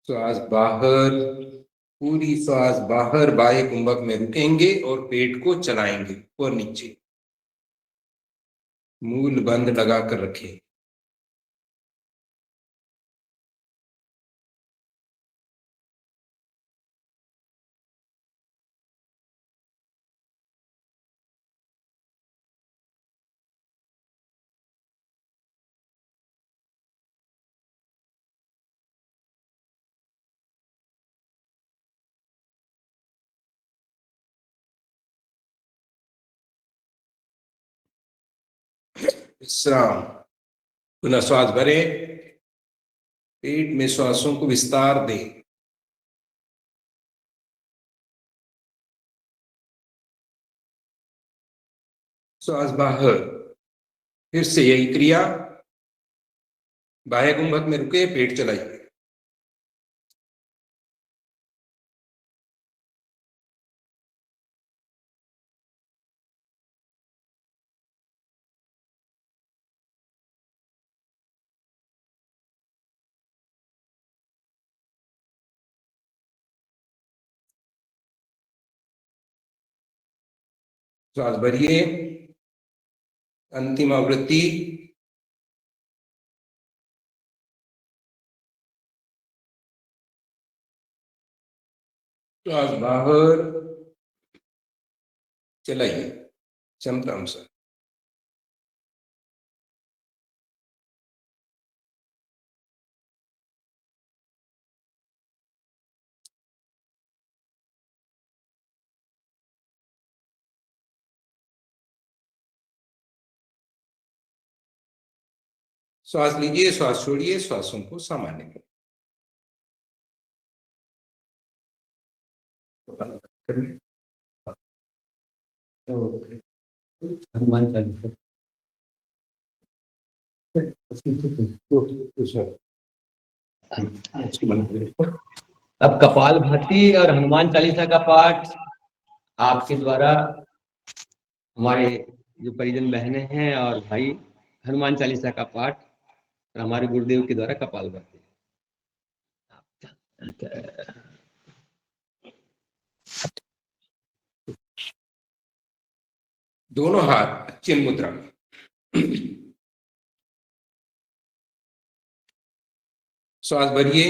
श्वास बाहर, पूरी श्वास बाहर बाह्य कुंभक में रुकेंगे और पेट को चलाएंगे और नीचे। मूल बंद लगाकर रखें। विश्राम, पुनः श्वास भरें, पेट में श्वासों को विस्तार दें। श्वास बाहर, फिर से यही क्रिया। बाह्य कुंभक में रुके, पेट चलाइए। श्वास भरिए, अंतिम आवृत्ति। श्वास बाहर, चलाइए क्षमता अनुसार। श्वास लीजिए, श्वास छोड़िए, श्वासों को सामान्य करें। हनुमान चालीसा। अब कपालभाति और हनुमान चालीसा का पाठ आपके द्वारा हमारे जो परिजन बहनें हैं और भाई हनुमान चालीसा का पाठ और हमारे गुरुदेव के द्वारा कपालभाति। दोनों हाथ चिन्ह मुद्रा में। श्वास भरिए।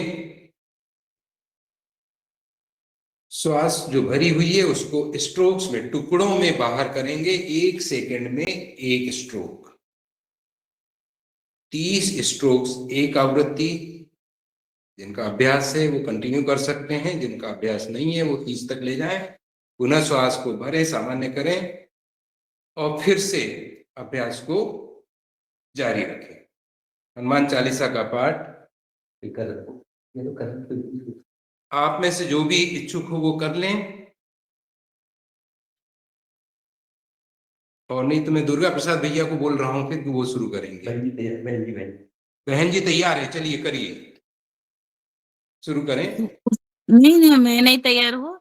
श्वास जो भरी हुई है उसको स्ट्रोक्स में, टुकड़ों में बाहर करेंगे। 1 सेकंड में 1 स्ट्रोक। 30 स्ट्रोक्स एक आवृत्ति। जिनका अभ्यास है वो कंटिन्यू कर सकते हैं, जिनका अभ्यास नहीं है वो 30 तक ले जाएं। पुनः श्वास को भरें, सामान्य करें और फिर से अभ्यास को जारी रखें। हनुमान चालीसा का पाठ आप में से जो भी इच्छुक हो वो कर लें, और नहीं तो मैं दुर्गा प्रसाद भैया को बोल रहा हूं, फिर वो शुरू करेंगे। बहन जी तैयार है, चलिए करिए, शुरू करें। नहीं मैं नहीं तैयार हूँ।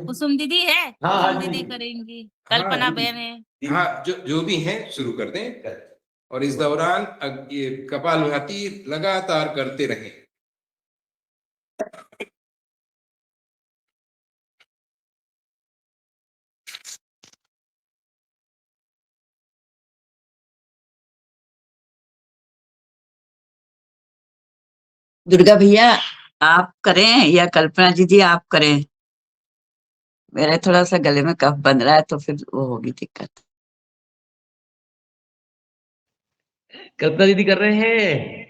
कुसुम दीदी है। हाँ, कुसुम दीदी करेंगी, कल्पना बहन है। हाँ, जो भी हैं शुरू कर दें और इस दौरान ये कपालभाति लगातार करते रहें। दुर्गा भैया आप करें या कल्पना जी आप करें? मेरे थोड़ा सा गले में कफ बन रहा है तो फिर वो होगी दिक्कत। कल्पना दीदी कर रहे हैं।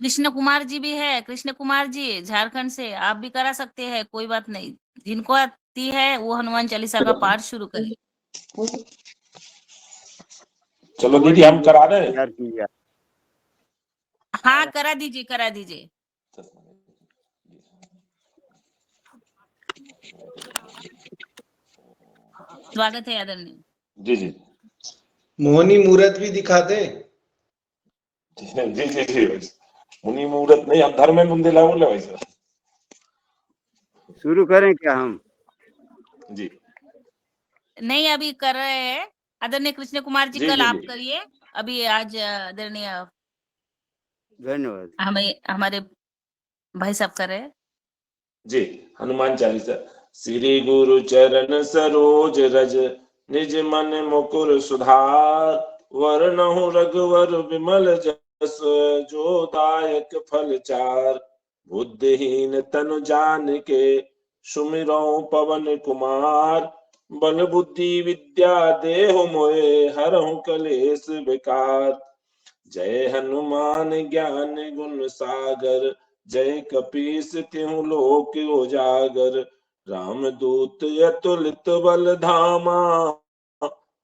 कृष्ण कुमार जी भी है। कृष्ण कुमार जी झारखंड से, आप भी करा सकते हैं, कोई बात नहीं। जिनको आती है वो हनुमान चालीसा का पाठ शुरू करें। चलो दीदी हम करा रहे हैं। हाँ करा दीजिए, करा दीजिए। स्वागत है आदरणीय। जी जी मोहनी मूर्त भी दिखा दे। जी जी जी मुनि मुहूर्त नहीं, अब धर्मेंद्र बुंदेला बोले भाई साहब। शुरू करें क्या हम? जी नहीं अभी कर रहे हैं आदरणीय कृष्ण कुमार जी, जी, कल जी, आप जी। करिए। अभी आज आदरणीय धन्यवाद। हमारे भाई साहब कर रहे हैं। जी हनुमान चालीसा। श्री गुरु चरण सरोज रज, निज मन मुकुर सुधार। वरनहु रघुवर विमल जस, जो दायक फल चार। बुद्धिहीन तनु जानिके, सुमिरौ पवन कुमार। बल बुद्धि विद्या देहु मोहे, हरहु कलेश विकार। जय हनुमान ज्ञान गुण सागर, जय कपीस तिहु लोक उजागर। राम दूत अतुलित बल धामा,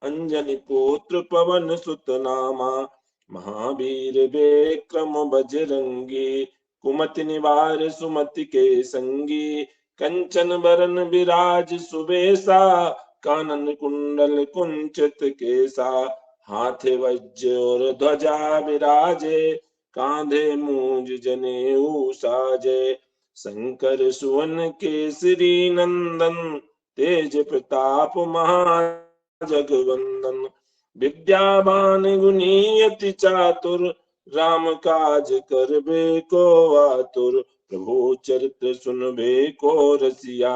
अंजनी पुत्र पवन सुत नामा। महावीर विक्रम बजरंगी, कुमति निवार सुमति के संगी। कंचन बरन विराज सुबेसा, कानन कुंडल कुंचित केसा। हाथे वज्र और ध्वजा विराजे, कांधे मूंज जनेऊ साजे। शंकर सुवन केसरी नंदन, तेज प्रताप महाजगवंदन। विद्यावान गुणी अति चातुर, राम काज करबे को आतुर। प्रभु चरित्र सुनबे को रसिया,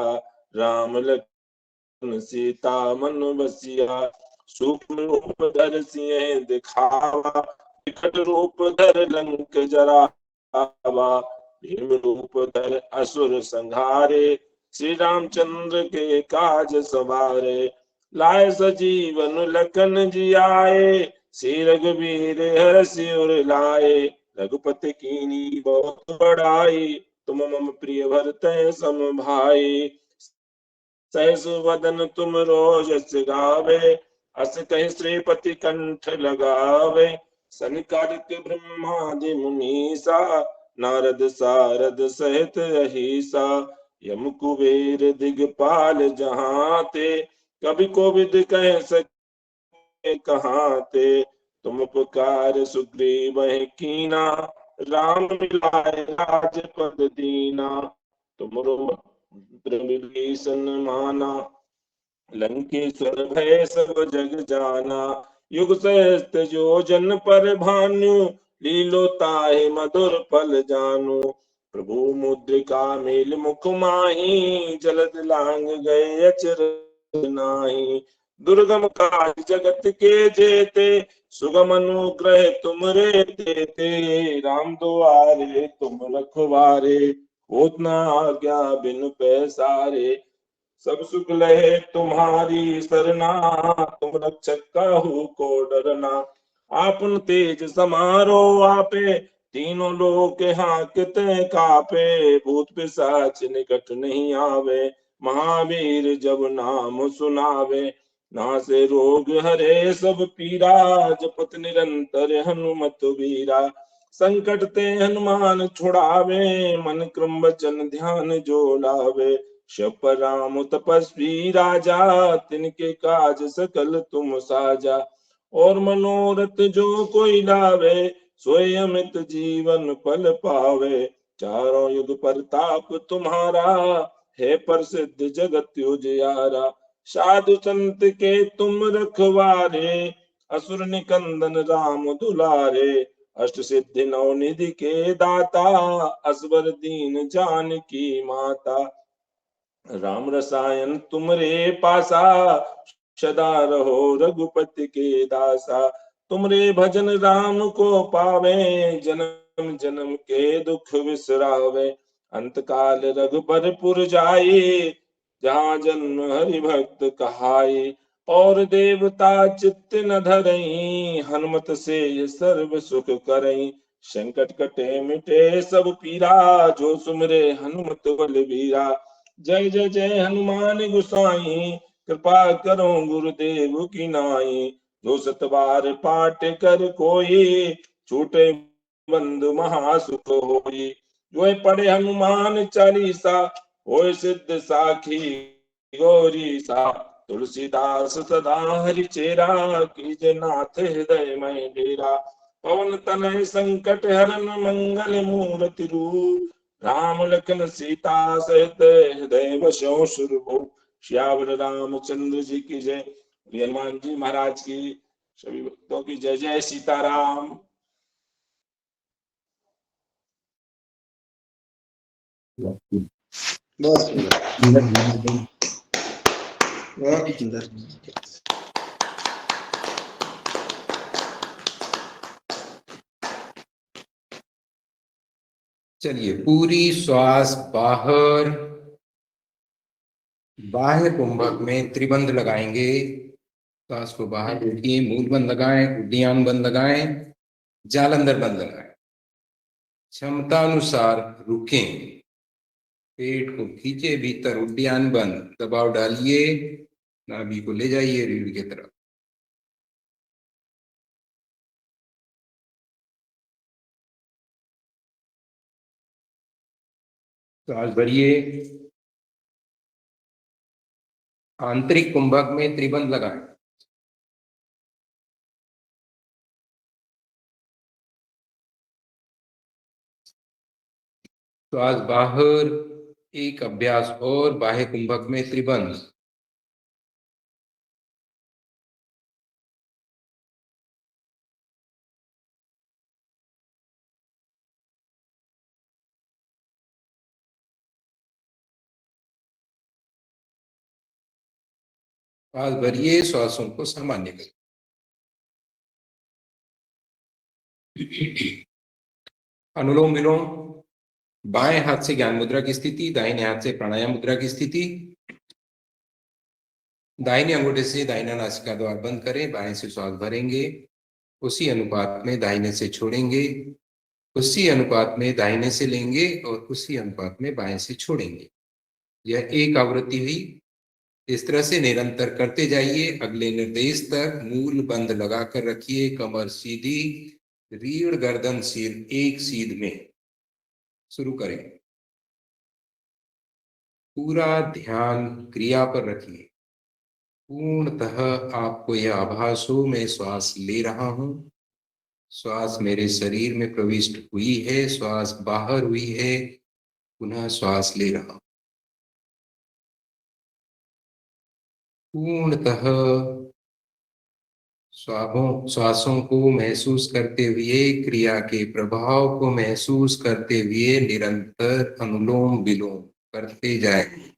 राम लखन सीता मन बसिया। सूक्ष्म रूप धर सिंह दिखावा, विकट रूप धर लंक जरावा। भीम रूप धर असुर संहारे, श्री रामचंद्र के काज सवारे। लाए सजीवन लखन जियाए, श्री रघुवीर हरषि उर लाए। रघुपति कीनी बहुत बड़ाई, तुम मम प्रिय भरतहि सम भाई। सहस वदन तुम रोजस गावे, अस कहि श्रीपति कंठ लगावे, सनकादिक ब्रह्मादि मुनीसा, नारद सारद सहित अहिसा, यम कुबेर दिगपाल जहाँ ते, कभी कोविद कह सके कहाँ ते, तुम उपकार सुग्रीव कीना, राम मिलाए राजपद दीना, तुमरो विभीषण माना, लंकेश्वर भय सब जग जाना, युग सहस्त्र जो जन पर भानु, लीलो ताहि मधुर फल जानु, प्रभु मुद्रिका मेल मुख माही, जलद लांग गए अचरज नाही, दुर्गम काज जगत के जेते, सुगम अनुग्रह तुमरे देते, राम दुआरे तुम रखवारे, होत न आज्ञा बिनु पैसारे, सब सुख लहे तुम्हारी सरना, तुम रक्षक काहू को डरना, आपन तेज समारो आपे, तीनों लोक हांकते कापे, भूत पिशाच निकट नहीं आवे, महावीर जब नाम सुनावे, नासे रोग हरे सब पीरा, जपत निरंतर हनुमत वीरा, संकट ते हनुमान छुड़ावे, मन क्रम वचन ध्यान जो लावे, शप राम तपस्वी राजा, तिनके काज सकल तुम साजा, और मनोरथ जो कोई लावे, सोई अमित जीवन फल पावे, चारों युग प्रताप तुम्हारा, है प्रसिद्ध जगत उजियारा, साधु संत के तुम रखवारे, असुर निकंदन राम दुलारे, अष्ट सिद्धि नौ निधि के दाता, असवर दीन जानकी माता, राम रसायन तुमरे पासा, सदा रहो रघुपति के दासा, तुमरे भजन राम को पावे, जन्म जन्म के दुख विसरावे, अंत काल रघुपरपुर जाए, जहाँ जन्म हरि भक्त कहाई, और देवता चित्त न धरई, हनुमत से सर्व सुख करई, संकट कटे मिटे सब पीरा, जो सुमरे हनुमत बलबीरा, जय जय जय हनुमान गोसाई, कृपा करो गुरुदेव की नाई, जो सत बार पाठ कर कोई, छूटे बंधु महासुख होई, जो पढ़े हनुमान चालीसा, होय सिद्ध साखी गौरी सा, तुलसीदास सदा हरि चेरा, कीजे नाथ हृदय में डेरा, पवन तनय संकट हरन मंगल मूर्ति रूप, राम लखन सीता सहित हृदय बसो सुरभूप, श्यावर रामचंद्र जी की जय, हनुमान जी महाराज की, सभी भक्तों की जय जय सीताराम। बहुत सुंदर, बहुत सुंदर। चलिए, पूरी श्वास बाहर, बाह्य कुंभक में त्रिबंध लगाएंगे, श्वास को बाहर रोकिए, मूल बंद लगाएं, उड्डयन बंद लगाएं, जालंधर बंद लगाएं, क्षमता अनुसार रुकें, पेट को खींचे भीतर, उड्डयन बंद, दबाव डालिए, नाभि को ले जाइए रीढ़ की तरफ, श्वास भरिए, आंतरिक कुंभक में त्रिबंध लगाएं, श्वास बाहर, एक अभ्यास और, बाह्य कुंभक में त्रिबंध, श्वास भरिए, श्वासों को सामान्य करें, अनुलोम विलोम, बाएं हाथ से ज्ञान मुद्रा की स्थिति, दाहिने हाथ से प्राणायाम मुद्रा की स्थिति, दाहिने अंगूठे से दाहिना नासिका द्वार बंद करें, बाएं से श्वास भरेंगे, उसी अनुपात में दाहिने से छोड़ेंगे, उसी अनुपात में दाहिने से लेंगे और उसी अनुपात में बाएं से छोड़ेंगे। यह एक आवृत्ति हुई। इस तरह से निरंतर करते जाइए। अगले निर्देश तक मूल बंद लगाकर रखिए, कमर सीधी, रीढ़ गर्दन सिर एक सीध में। शुरू करें। पूरा ध्यान क्रिया पर रखिए। पूर्णतः आपको यह आभास हो मैं श्वास ले रहा हूं, श्वास मेरे शरीर में प्रविष्ट हुई है, श्वास बाहर हुई है, पुनः श्वास ले रहा हूं। पूर्णतः श्वासों को महसूस करते हुए, क्रिया के प्रभाव को महसूस करते हुए निरंतर अनुलोम विलोम करते जाएं।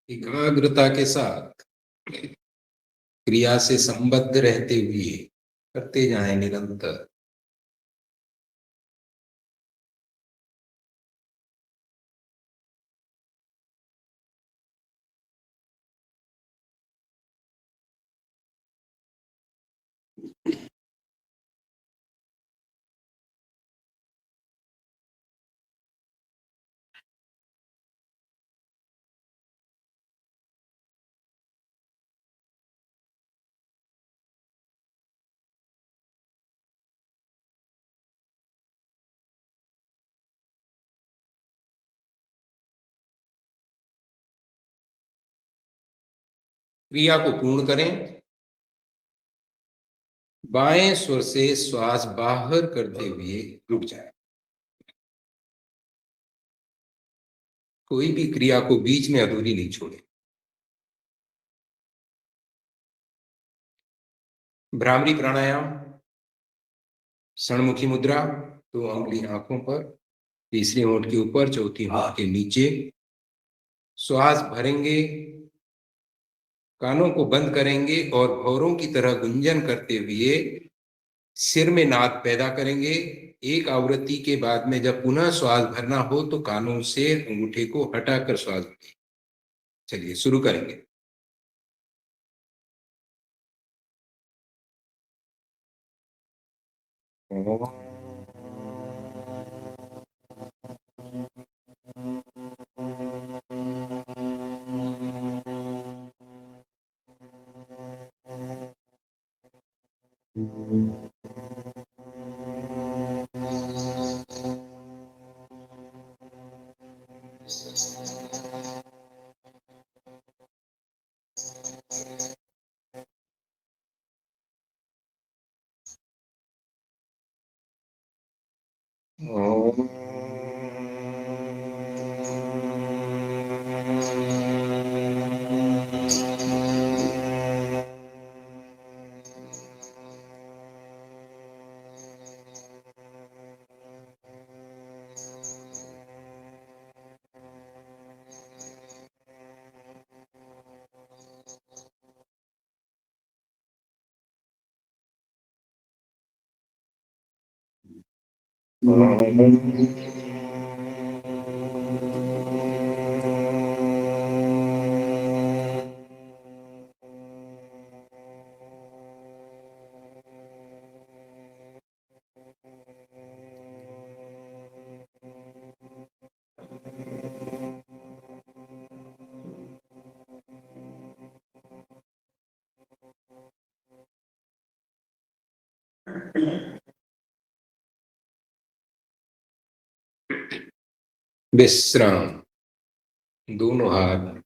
एकाग्रता के साथ क्रिया से संबद्ध रहते हुए करते जाएं निरंतर। क्रिया को पूर्ण करें। बाएं स्वर से श्वास बाहर करते हुए रुक जाए। कोई भी क्रिया को बीच में अधूरी नहीं छोड़े। भ्रामरी प्राणायाम, षणमुखी मुद्रा, 2 उंगली आंखों पर, तीसरी होंठ के ऊपर, चौथी होंठ के नीचे। श्वास भरेंगे, कानों को बंद करेंगे और भौरों की तरह गुंजन करते हुए सिर में नाद पैदा करेंगे। एक आवृत्ति के बाद में जब पुनः श्वास भरना हो तो कानों से अंगूठे को हटाकर श्वास भरें। चलिए शुरू करेंगे। विश्राम। दोनों हाथ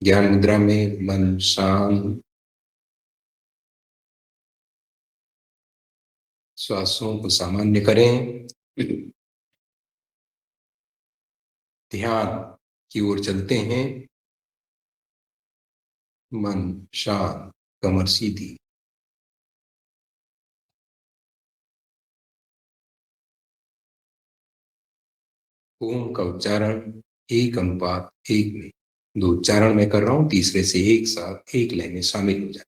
ज्ञान मुद्रा में, मन शांत, श्वासों को सामान्य करें। ध्यान की ओर चलते हैं। मन शांत, कमर सीधी। ओम का उच्चारण 1:1 में, 2 उच्चारण मैं कर रहा हूं, तीसरे से एक साथ एक लय में शामिल हो जाए।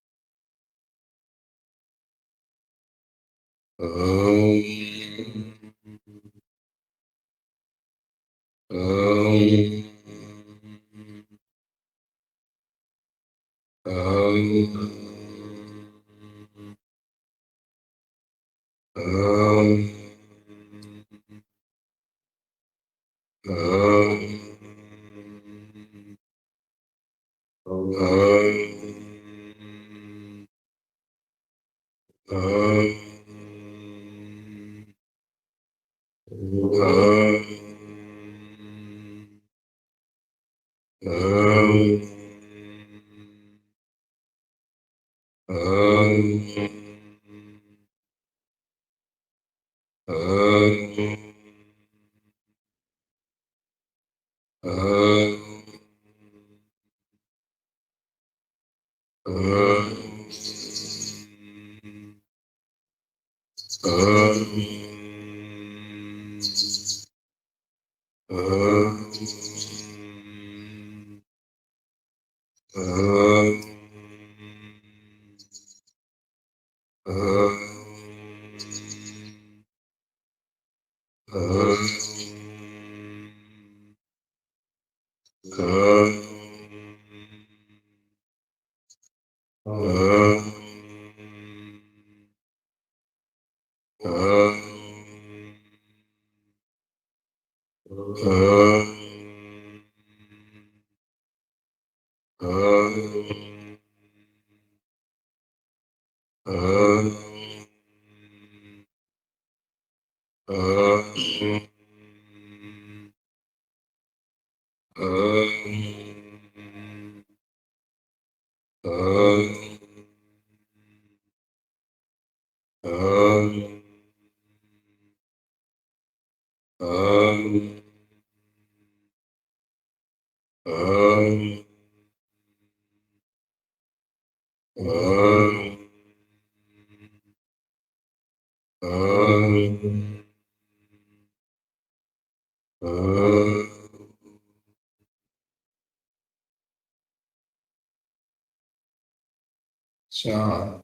शांत।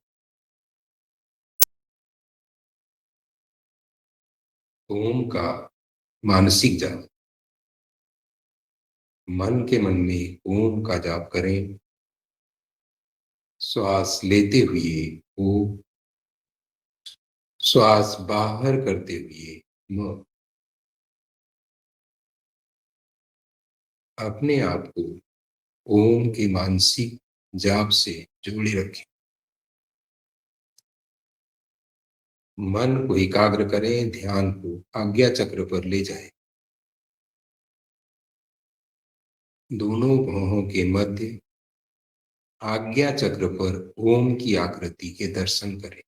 ओम का मानसिक जाप। मन के मन में ओम का जाप करें। श्वास लेते हुए ओम, श्वास बाहर करते हुए म। अपने आप को ओम के मानसिक जाप से जोड़े रखें। मन को एकाग्र करें, ध्यान को आज्ञा चक्र पर ले जाएं। दोनों भौहों के मध्य आज्ञा चक्र पर ओम की आकृति के दर्शन करें।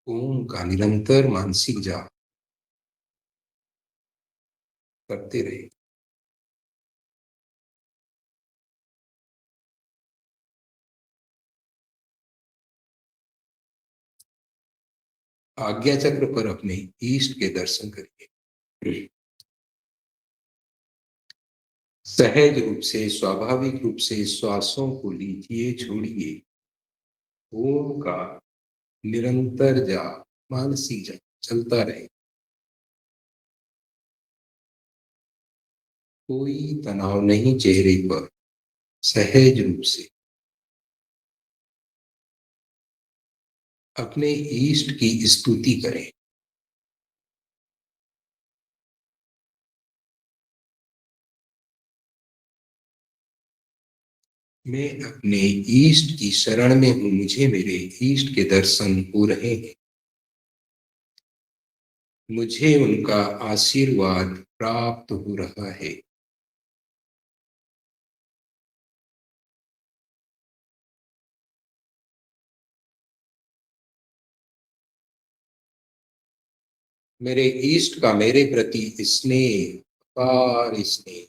ओम का निरंतर मानसिक जाप करते रहे। आज्ञा चक्र पर अपने ईष्ट के दर्शन करिए। सहज रूप से, स्वाभाविक रूप से श्वासों को लीजिए, छोड़िए। ओम का निरंतर जाप, मानसिक जाप चलता रहे। कोई तनाव नहीं चेहरे पर। सहज रूप से अपने ईष्ट की स्तुति करें। मैं अपने ईष्ट की शरण में हूँ, मुझे मेरे ईष्ट के दर्शन हो रहे हैं, मुझे उनका आशीर्वाद प्राप्त हो रहा है। मेरे ईष्ट का मेरे प्रति स्नेह, अपार स्नेह,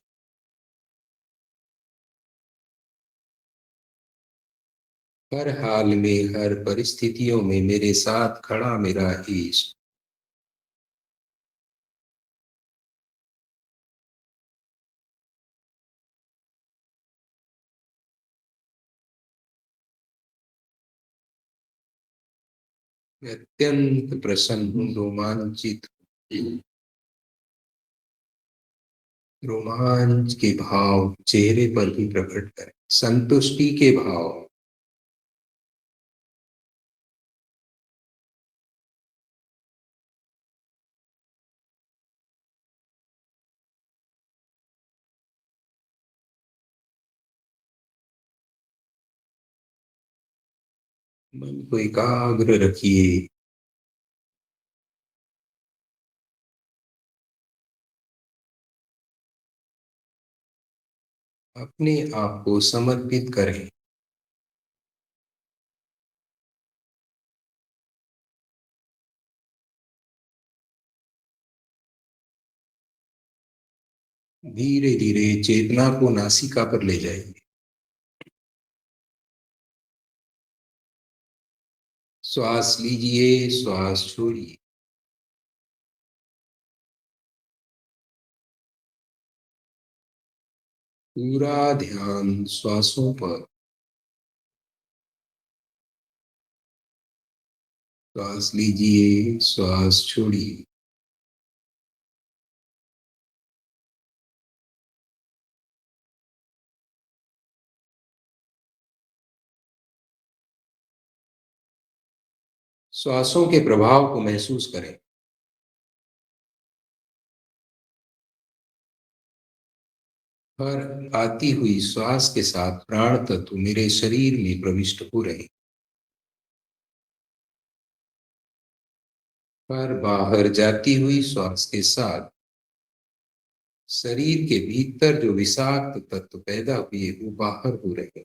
हर हाल में, हर परिस्थितियों में मेरे साथ खड़ा मेरा ईष्ट, मैं अत्यंत प्रसन्न हूँ, रोमांचित हूँ। रोमांच के भाव चेहरे पर भी प्रकट करें, संतुष्टि के भाव, मन को एकाग्र रखिए, अपने आप को समर्पित करें। धीरे धीरे चेतना को नासिका पर ले जाइए, श्वास लीजिए, श्वास छोड़िए, पूरा ध्यान श्वासों पर, श्वास लीजिए, श्वास छोड़िए, श्वासों के प्रभाव को महसूस करें। हर आती हुई श्वास के साथ प्राण तत्व मेरे शरीर में प्रविष्ट हो रहे, पर बाहर जाती हुई श्वास के साथ शरीर के भीतर जो विषाक्त तत्व पैदा हुए वो बाहर हो रहे।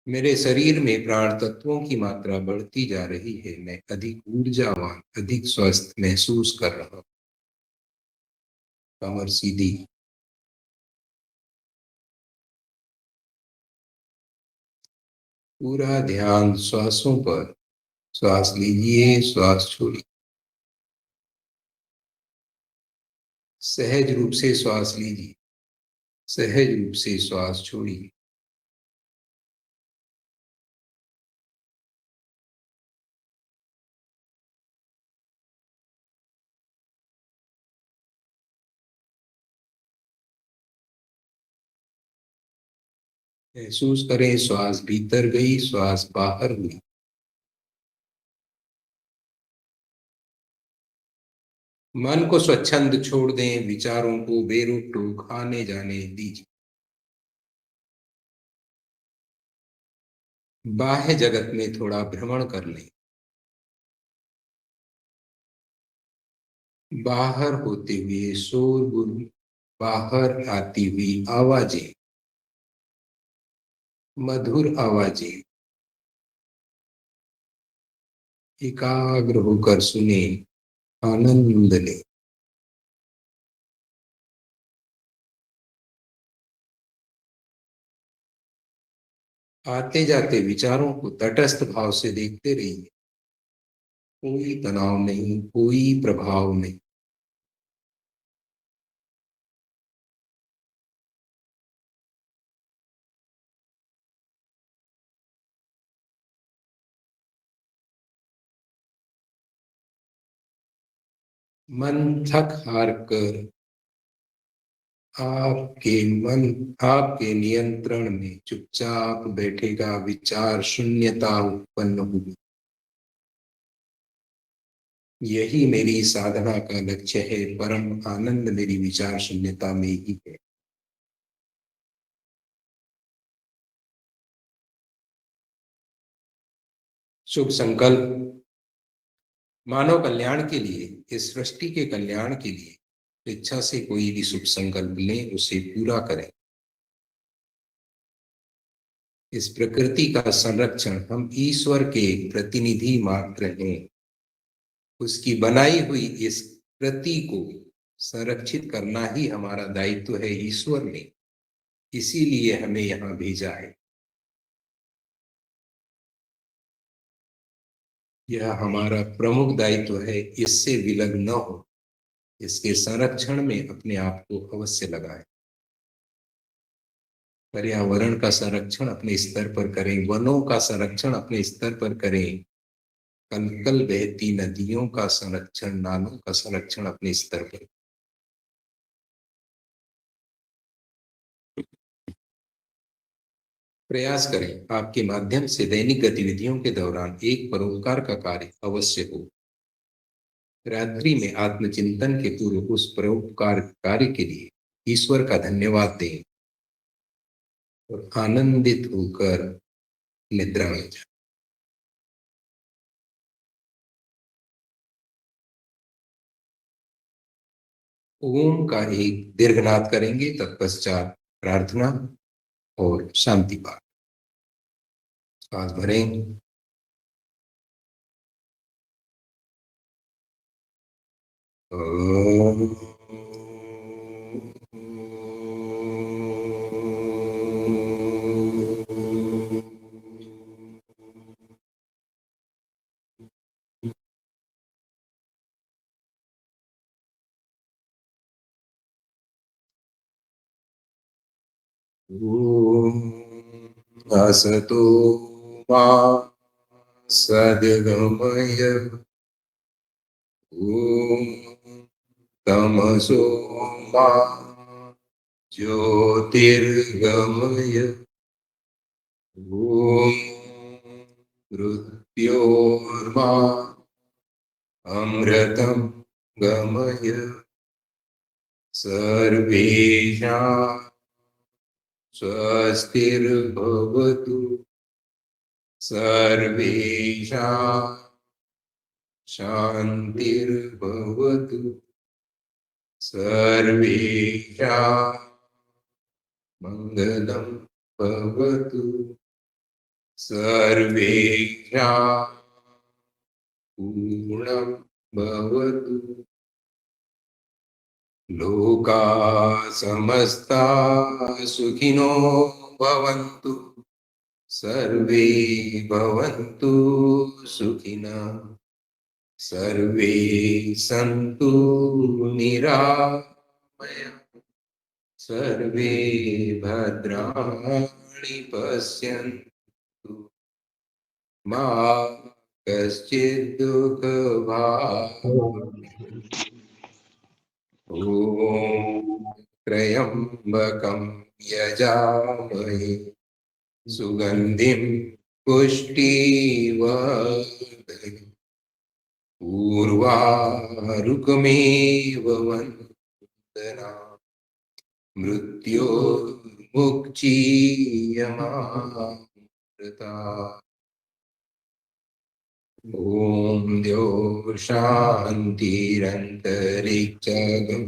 मेरे शरीर में प्राण तत्वों की मात्रा बढ़ती जा रही है, मैं अधिक ऊर्जावान, अधिक स्वस्थ महसूस कर रहा हूं। कमर सीधी, पूरा ध्यान श्वासों पर, श्वास लीजिए, श्वास छोड़िए, सहज रूप से श्वास लीजिए, सहज रूप से श्वास छोड़िए। महसूस करें श्वास भीतर गई, श्वास बाहर हुई। मन को स्वच्छंद छोड़ दें, विचारों को बेरुख टोक आने जाने दीजिए। बाह्य जगत में थोड़ा भ्रमण कर लें, बाहर होते हुए शोरगुल, बाहर आती हुई आवाजें, मधुर आवाजें, एकाग्र होकर सुने, आनंद लें। आते जाते विचारों को तटस्थ भाव से देखते रहिए, कोई तनाव नहीं, कोई प्रभाव नहीं। मन थक हार कर आपके नियंत्रण में चुपचाप बैठेगा, विचार शून्यता उत्पन्न होगी। यही मेरी साधना का लक्ष्य है। परम आनंद मेरी विचार शून्यता में ही है। शुभ संकल्प मानव कल्याण के लिए, इस सृष्टि के कल्याण के लिए इच्छा से कोई भी शुभ संकल्प लें, उसे पूरा करें। इस प्रकृति का संरक्षण, हम ईश्वर के प्रतिनिधि मात्र हैं। उसकी बनाई हुई इस कृति को संरक्षित करना ही हमारा दायित्व है। ईश्वर ने इसीलिए हमें यहाँ भेजा है। यह हमारा प्रमुख दायित्व है। इससे विलग न हो, इसके संरक्षण में अपने आप को अवश्य लगाएं। पर्यावरण का संरक्षण अपने स्तर पर करें, वनों का संरक्षण अपने स्तर पर करें, कल कल बहती नदियों का संरक्षण, नालों का संरक्षण अपने स्तर पर। प्रयास करें आपके माध्यम से दैनिक गतिविधियों के दौरान एक परोपकार का कार्य अवश्य हो। रात्रि में आत्मचिंतन के पूर्व उस परोपकार कार्य के लिए ईश्वर का धन्यवाद दें और आनंदित होकर निद्रा में जाएं। ओम का एक दीर्घनाद करेंगे, तत्पश्चात प्रार्थना और शांति पाठ। सांस भरें, असतो मा सद्गमय, ओम तमसो मा ज्योतिर्गमय, ओम मृत्योर्मा अमृतं गमय, सर्वेषां स्वस्तिर्भवतु, सर्वेषां शान्तिर्भवतु, सर्वेषां मङ्गलं भवतु, सर्वेषां पूर्णं भवतु, लोका समस्ता सुखिनो भवन्तु, सर्वे भवन्तु सुखिनः, सर्वे सन्तु निरामयाः, सर्वे भद्राणि पश्यन्तु, मा कश्चित् दुःखभाग्। ॐ त्र्यम्बकं यजामहे सुगन्धिं पुष्टिवर्धनम्, उर्वारुकमेव वन्दनात् मृत्योर्मुक्षीयमामृतात्। ॐ द्यौः शान्तिरन्तरिक्षगं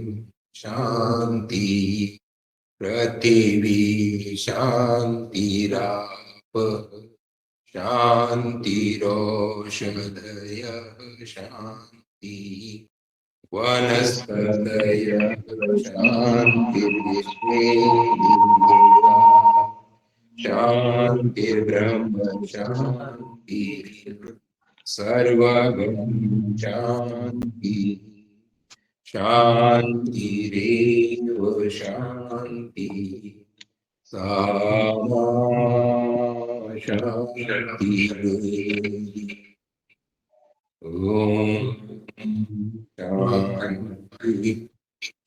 शान्ति, पृथिवी शान्तिराप शान्तिरोषधयः शान्ति, वनस्पतयः शान्तिर्विश्वे देवाः शान्तिर्ब्रह्म शान्तिः, सर्वगं शान्ति, शान्तिरेव शान्तिः, सामा शान्तिः। ॐ शान्ति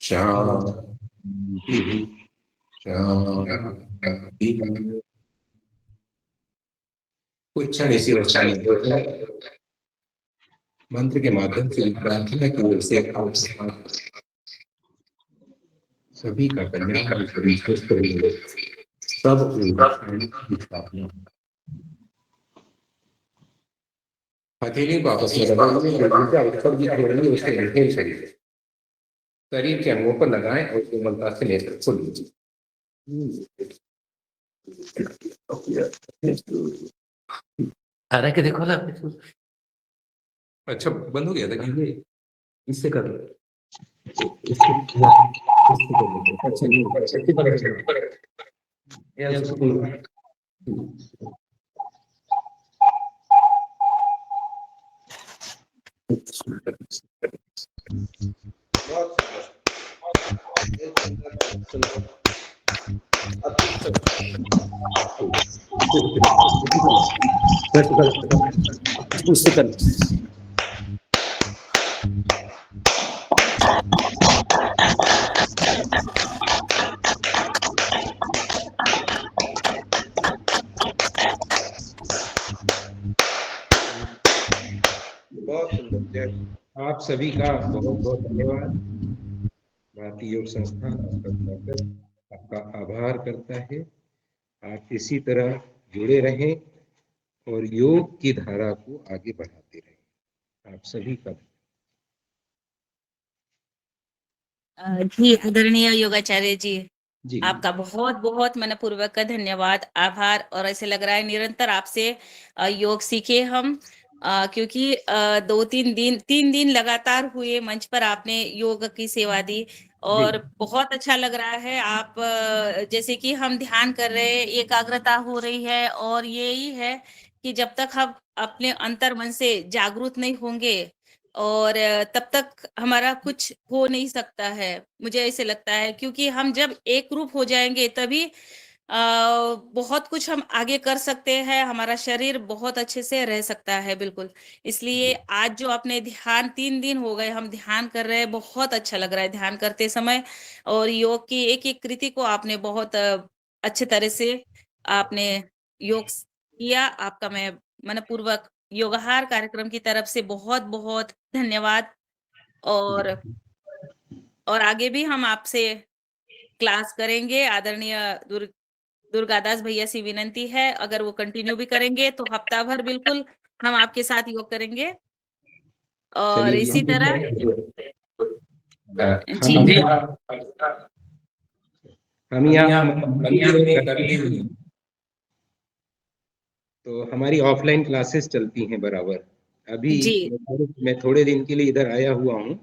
शान्ति शान्ति। कुछ क्षण इसी अवस्था में मंत्र के माध्यम से प्रार्थना की ओर से आप सभी का कल्याण सभी स्वस्थ रहेंगे, सब स्थापना। हथेली को आपस में लगाएंगे, ऊपर की जोड़ेंगे, उसके इनहेल करिए, शरीर के अंगों पर लगाएं और कोमलता से नेत्र खोल लीजिए। के देखो ना, अच्छा बंद हो गया था कि इससे कर लो, उससे कर बहुत सुंदर। आप सभी का बहुत बहुत धन्यवाद। भारतीय योग संस्थान आपका स्वागत, आपका आभार करता है। आप इसी तरह जुड़े रहें और योग की धारा को आगे बढ़ाते रहें। आप सभी का जी आदरणीय योगाचार्य जी, जी आपका बहुत बहुत मनपूर्वक धन्यवाद, आभार। और ऐसे लग रहा है निरंतर आपसे योग सीखे हम, क्योंकि 3 दिन लगातार हुए मंच पर आपने योग की सेवा दी और बहुत अच्छा लग रहा है। आप जैसे कि हम ध्यान कर रहे हैं, एकाग्रता हो रही है, और यही है कि जब तक हम अपने अंतर मन से जागरूक नहीं होंगे और तब तक हमारा कुछ हो नहीं सकता है, मुझे ऐसे लगता है। क्योंकि हम जब एक रूप हो जाएंगे तभी बहुत कुछ हम आगे कर सकते हैं, हमारा शरीर बहुत अच्छे से रह सकता है। बिल्कुल, इसलिए आज जो आपने ध्यान 3 दिन हो गए हम ध्यान कर रहे हैं, बहुत अच्छा लग रहा है ध्यान करते समय। और योग की एक एक कृति को आपने बहुत अच्छे तरह से आपने योग किया। आपका मैं मनपूर्वक योगाहार कार्यक्रम की तरफ से बहुत बहुत धन्यवाद। और आगे भी हम आपसे क्लास करेंगे। आदरणीय दुर्गादास भैया से विनंती है, अगर वो कंटिन्यू भी करेंगे तो हफ्ता भर बिल्कुल हम आपके साथ योग करेंगे। और इसी तरह जी हम यहाँ मंदिर में करते हैं, तो हमारी ऑफलाइन क्लासेस चलती हैं बराबर। अभी जी मैं थोड़े दिन के लिए इधर आया हुआ हूँ।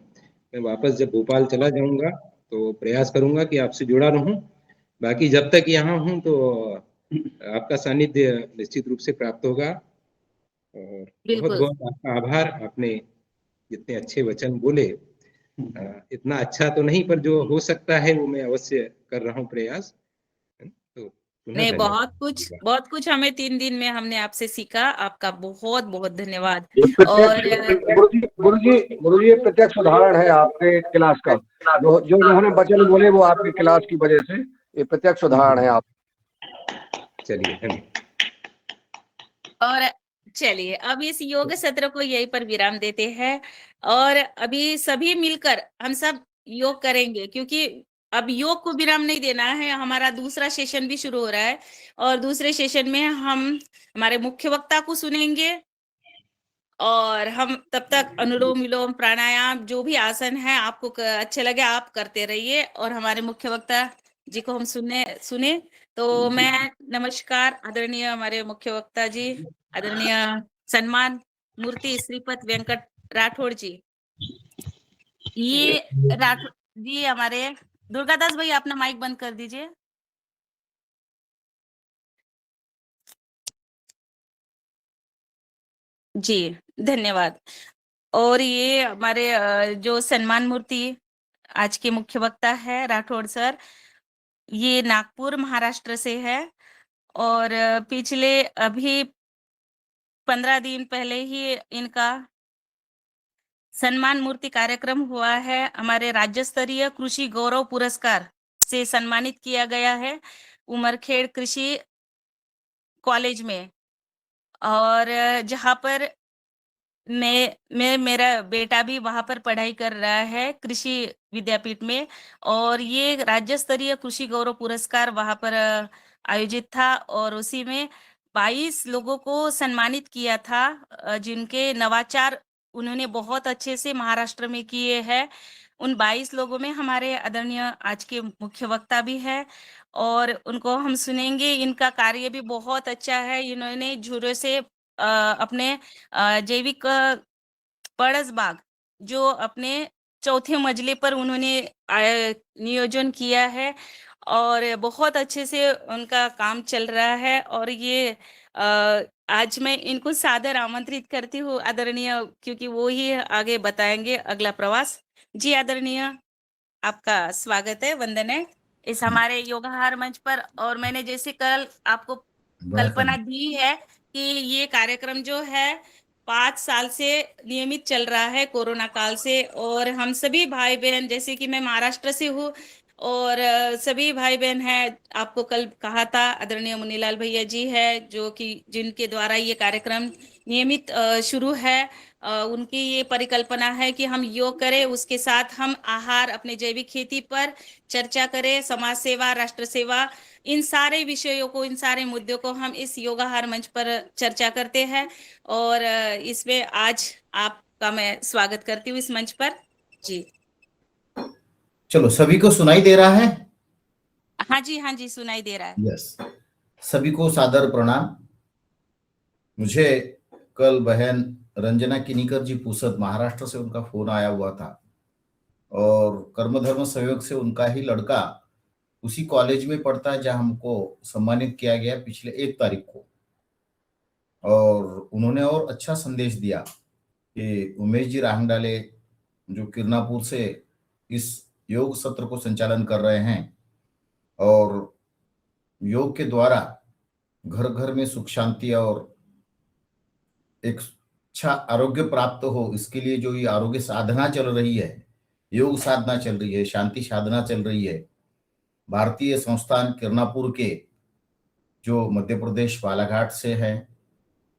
मैं वापस जब भोपाल चला जाऊंगा तो प्रयास करूंगा कि आपसे जुड़ा रहूं। बाकी जब तक यहाँ हूँ तो आपका सानिध्य निश्चित रूप से प्राप्त होगा। और बहुत बिल्कुल बहुत आपका आभार, आपने इतने अच्छे वचन बोले। इतना अच्छा तो नहीं, पर जो हो सकता है वो मैं अवश्य कर रहा हूँ प्रयास। तो पुनः नहीं, धन्यवाद। बहुत कुछ हमें 3 दिन में हमने आपसे सीखा। आपका बहुत बहुत धन्यवाद। ये और प्रत्यक्ष गुरुजी ये प्रत्यक्ष उदाहरण है आपके क्लास का। जो उन्होंने वचन बोले वो आपकी क्लास की वजह से ये प्रत्यक्ष उदाहरण है आप। चलिए धन्यवाद। और चलिए अब इस योग सत्र को यहीं पर विराम देते हैं। और अभी सभी मिलकर हम सब योग करेंगे, क्योंकि अब योग को विराम नहीं देना है। हमारा दूसरा सेशन भी शुरू हो रहा है और दूसरे सेशन में हम हमारे मुख्य वक्ता को सुनेंगे। और हम तब तक अनुलोम विलोम प्राणायाम जो भी आसन है आपको अच्छे लगे आप करते रहिए और हमारे मुख्य वक्ता जी को हम सुने। तो मैं नमस्कार आदरणीय हमारे मुख्य वक्ता जी, आदरणीय सम्मान मूर्ति श्रीपत वेंकट राठौड़ जी। ये राठौड़ जी हमारे दुर्गादास भाई अपना माइक बंद कर दीजिए। जी धन्यवाद। और ये हमारे जो सम्मान मूर्ति आज के मुख्य वक्ता है राठौड़ सर, ये नागपुर महाराष्ट्र से है। और पिछले अभी 15 दिन पहले ही इनका सम्मान मूर्ति कार्यक्रम हुआ है। हमारे राज्य स्तरीय कृषि गौरव पुरस्कार से सम्मानित किया गया है उमरखेड़ कृषि कॉलेज में। और जहां पर मैं मेरा बेटा भी वहां पर पढ़ाई कर रहा है कृषि विद्यापीठ में, और ये राज्य स्तरीय कृषि गौरव पुरस्कार वहां पर आयोजित था, और उसी में 22 लोगों को सम्मानित किया था, जिनके नवाचार उन्होंने बहुत अच्छे से महाराष्ट्र में किए हैं। उन 22 लोगों में हमारे आदरणीय आज के मुख्य वक्ता भी है, और उनको हम सुनेंगे। इनका कार्य भी बहुत अच्छा है। इन्होंने झूरे से अपने जैविक पड़स बाग जो अपने चौथे मंजिले पर उन्होंने नियोजन किया है, और बहुत अच्छे से उनका काम चल रहा है। और ये आज मैं इनको सादर आमंत्रित करती हूँ आदरणीय, क्योंकि वो ही आगे बताएंगे अगला प्रवास। जी आदरणीय, आपका स्वागत है, वंदन है इस हमारे योगाहार मंच पर। और मैंने जैसे कल आपको कल्पना दी है कि ये कार्यक्रम जो है 5 साल से नियमित चल रहा है कोरोना काल से, और हम सभी भाई बहन, जैसे कि मैं महाराष्ट्र से हूँ और सभी भाई बहन हैं, आपको कल कहा था आदरणीय मुनीलाल भैया जी है जो कि जिनके द्वारा ये कार्यक्रम नियमित शुरू है। उनकी ये परिकल्पना है कि हम योग करें, उसके साथ हम आहार, अपने जैविक खेती पर चर्चा करें, समाज सेवा, राष्ट्र सेवा, इन सारे विषयों को, इन सारे मुद्दों को हम इस योगाहार मंच पर चर्चा करते हैं। और इसमें आज आपका मैं स्वागत करती हूँ इस मंच पर। जी चलो, सभी को सुनाई दे रहा है? हाँ जी, सुनाई दे रहा है। यस, सभी को सादर प्रणाम। मुझे कल बहन रंजना किनीकर जी पुसद महाराष्ट्र से उनका फोन आया हुआ था, और कर्मधर्म संयोग से उनका ही लड़का उसी कॉलेज में पढ़ता है जहां हमको सम्मानित किया गया पिछले 1 तारीख को। और उन्होंने और अच्छा संदेश दिया कि उमेश जी राहंगडाले जो किरनापुर से इस योग सत्र को संचालन कर रहे हैं, और योग के द्वारा घर घर में सुख शांति और एक अच्छा आरोग्य प्राप्त हो, इसके लिए जो ये आरोग्य साधना चल रही है, योग साधना चल रही है, शांति साधना चल रही है, भारतीय संस्थान किरनापुर के जो मध्य प्रदेश बालाघाट से है,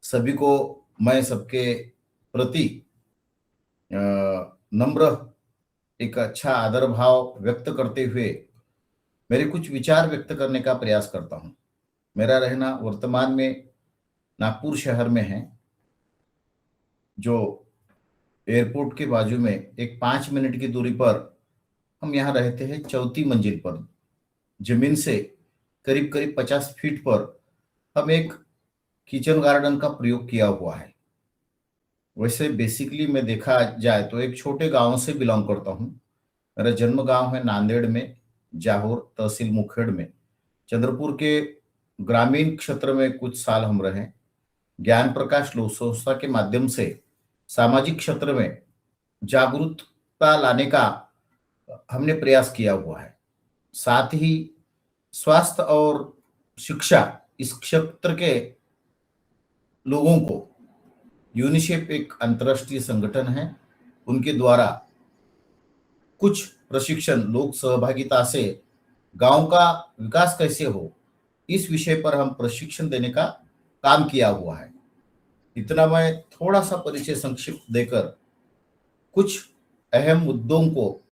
सभी को मैं सबके प्रति नम्र एक अच्छा आदर भाव व्यक्त करते हुए मेरे कुछ विचार व्यक्त करने का प्रयास करता हूं। मेरा रहना वर्तमान में नागपुर शहर में है, जो एयरपोर्ट के बाजू में एक 5 मिनट की दूरी पर हम यहाँ रहते हैं। 4थी मंजिल पर जमीन से करीब करीब 50 फीट पर हम एक किचन गार्डन का प्रयोग किया हुआ है। वैसे बेसिकली मैं देखा जाए तो एक छोटे गांव से बिलोंग करता हूँ। मेरा जन्म गांव है नांदेड़ में, जाहोर तहसील मुखेड़ में। चंद्रपुर के ग्रामीण क्षेत्र में कुछ साल हम रहे। ज्ञान प्रकाश लोक संस्था के माध्यम से सामाजिक क्षेत्र में जागरूकता लाने का हमने प्रयास किया हुआ है। साथ ही स्वास्थ्य और शिक्षा, इस क्षेत्र के लोगों को यूनिसेफ एक अंतर्राष्ट्रीय संगठन है, उनके द्वारा कुछ प्रशिक्षण, लोक सहभागिता से गांव का विकास कैसे हो, इस विषय पर हम प्रशिक्षण देने का काम किया हुआ है। इतना मैं थोड़ा सा परिचय संक्षिप्त देकर कुछ अहम मुद्दों को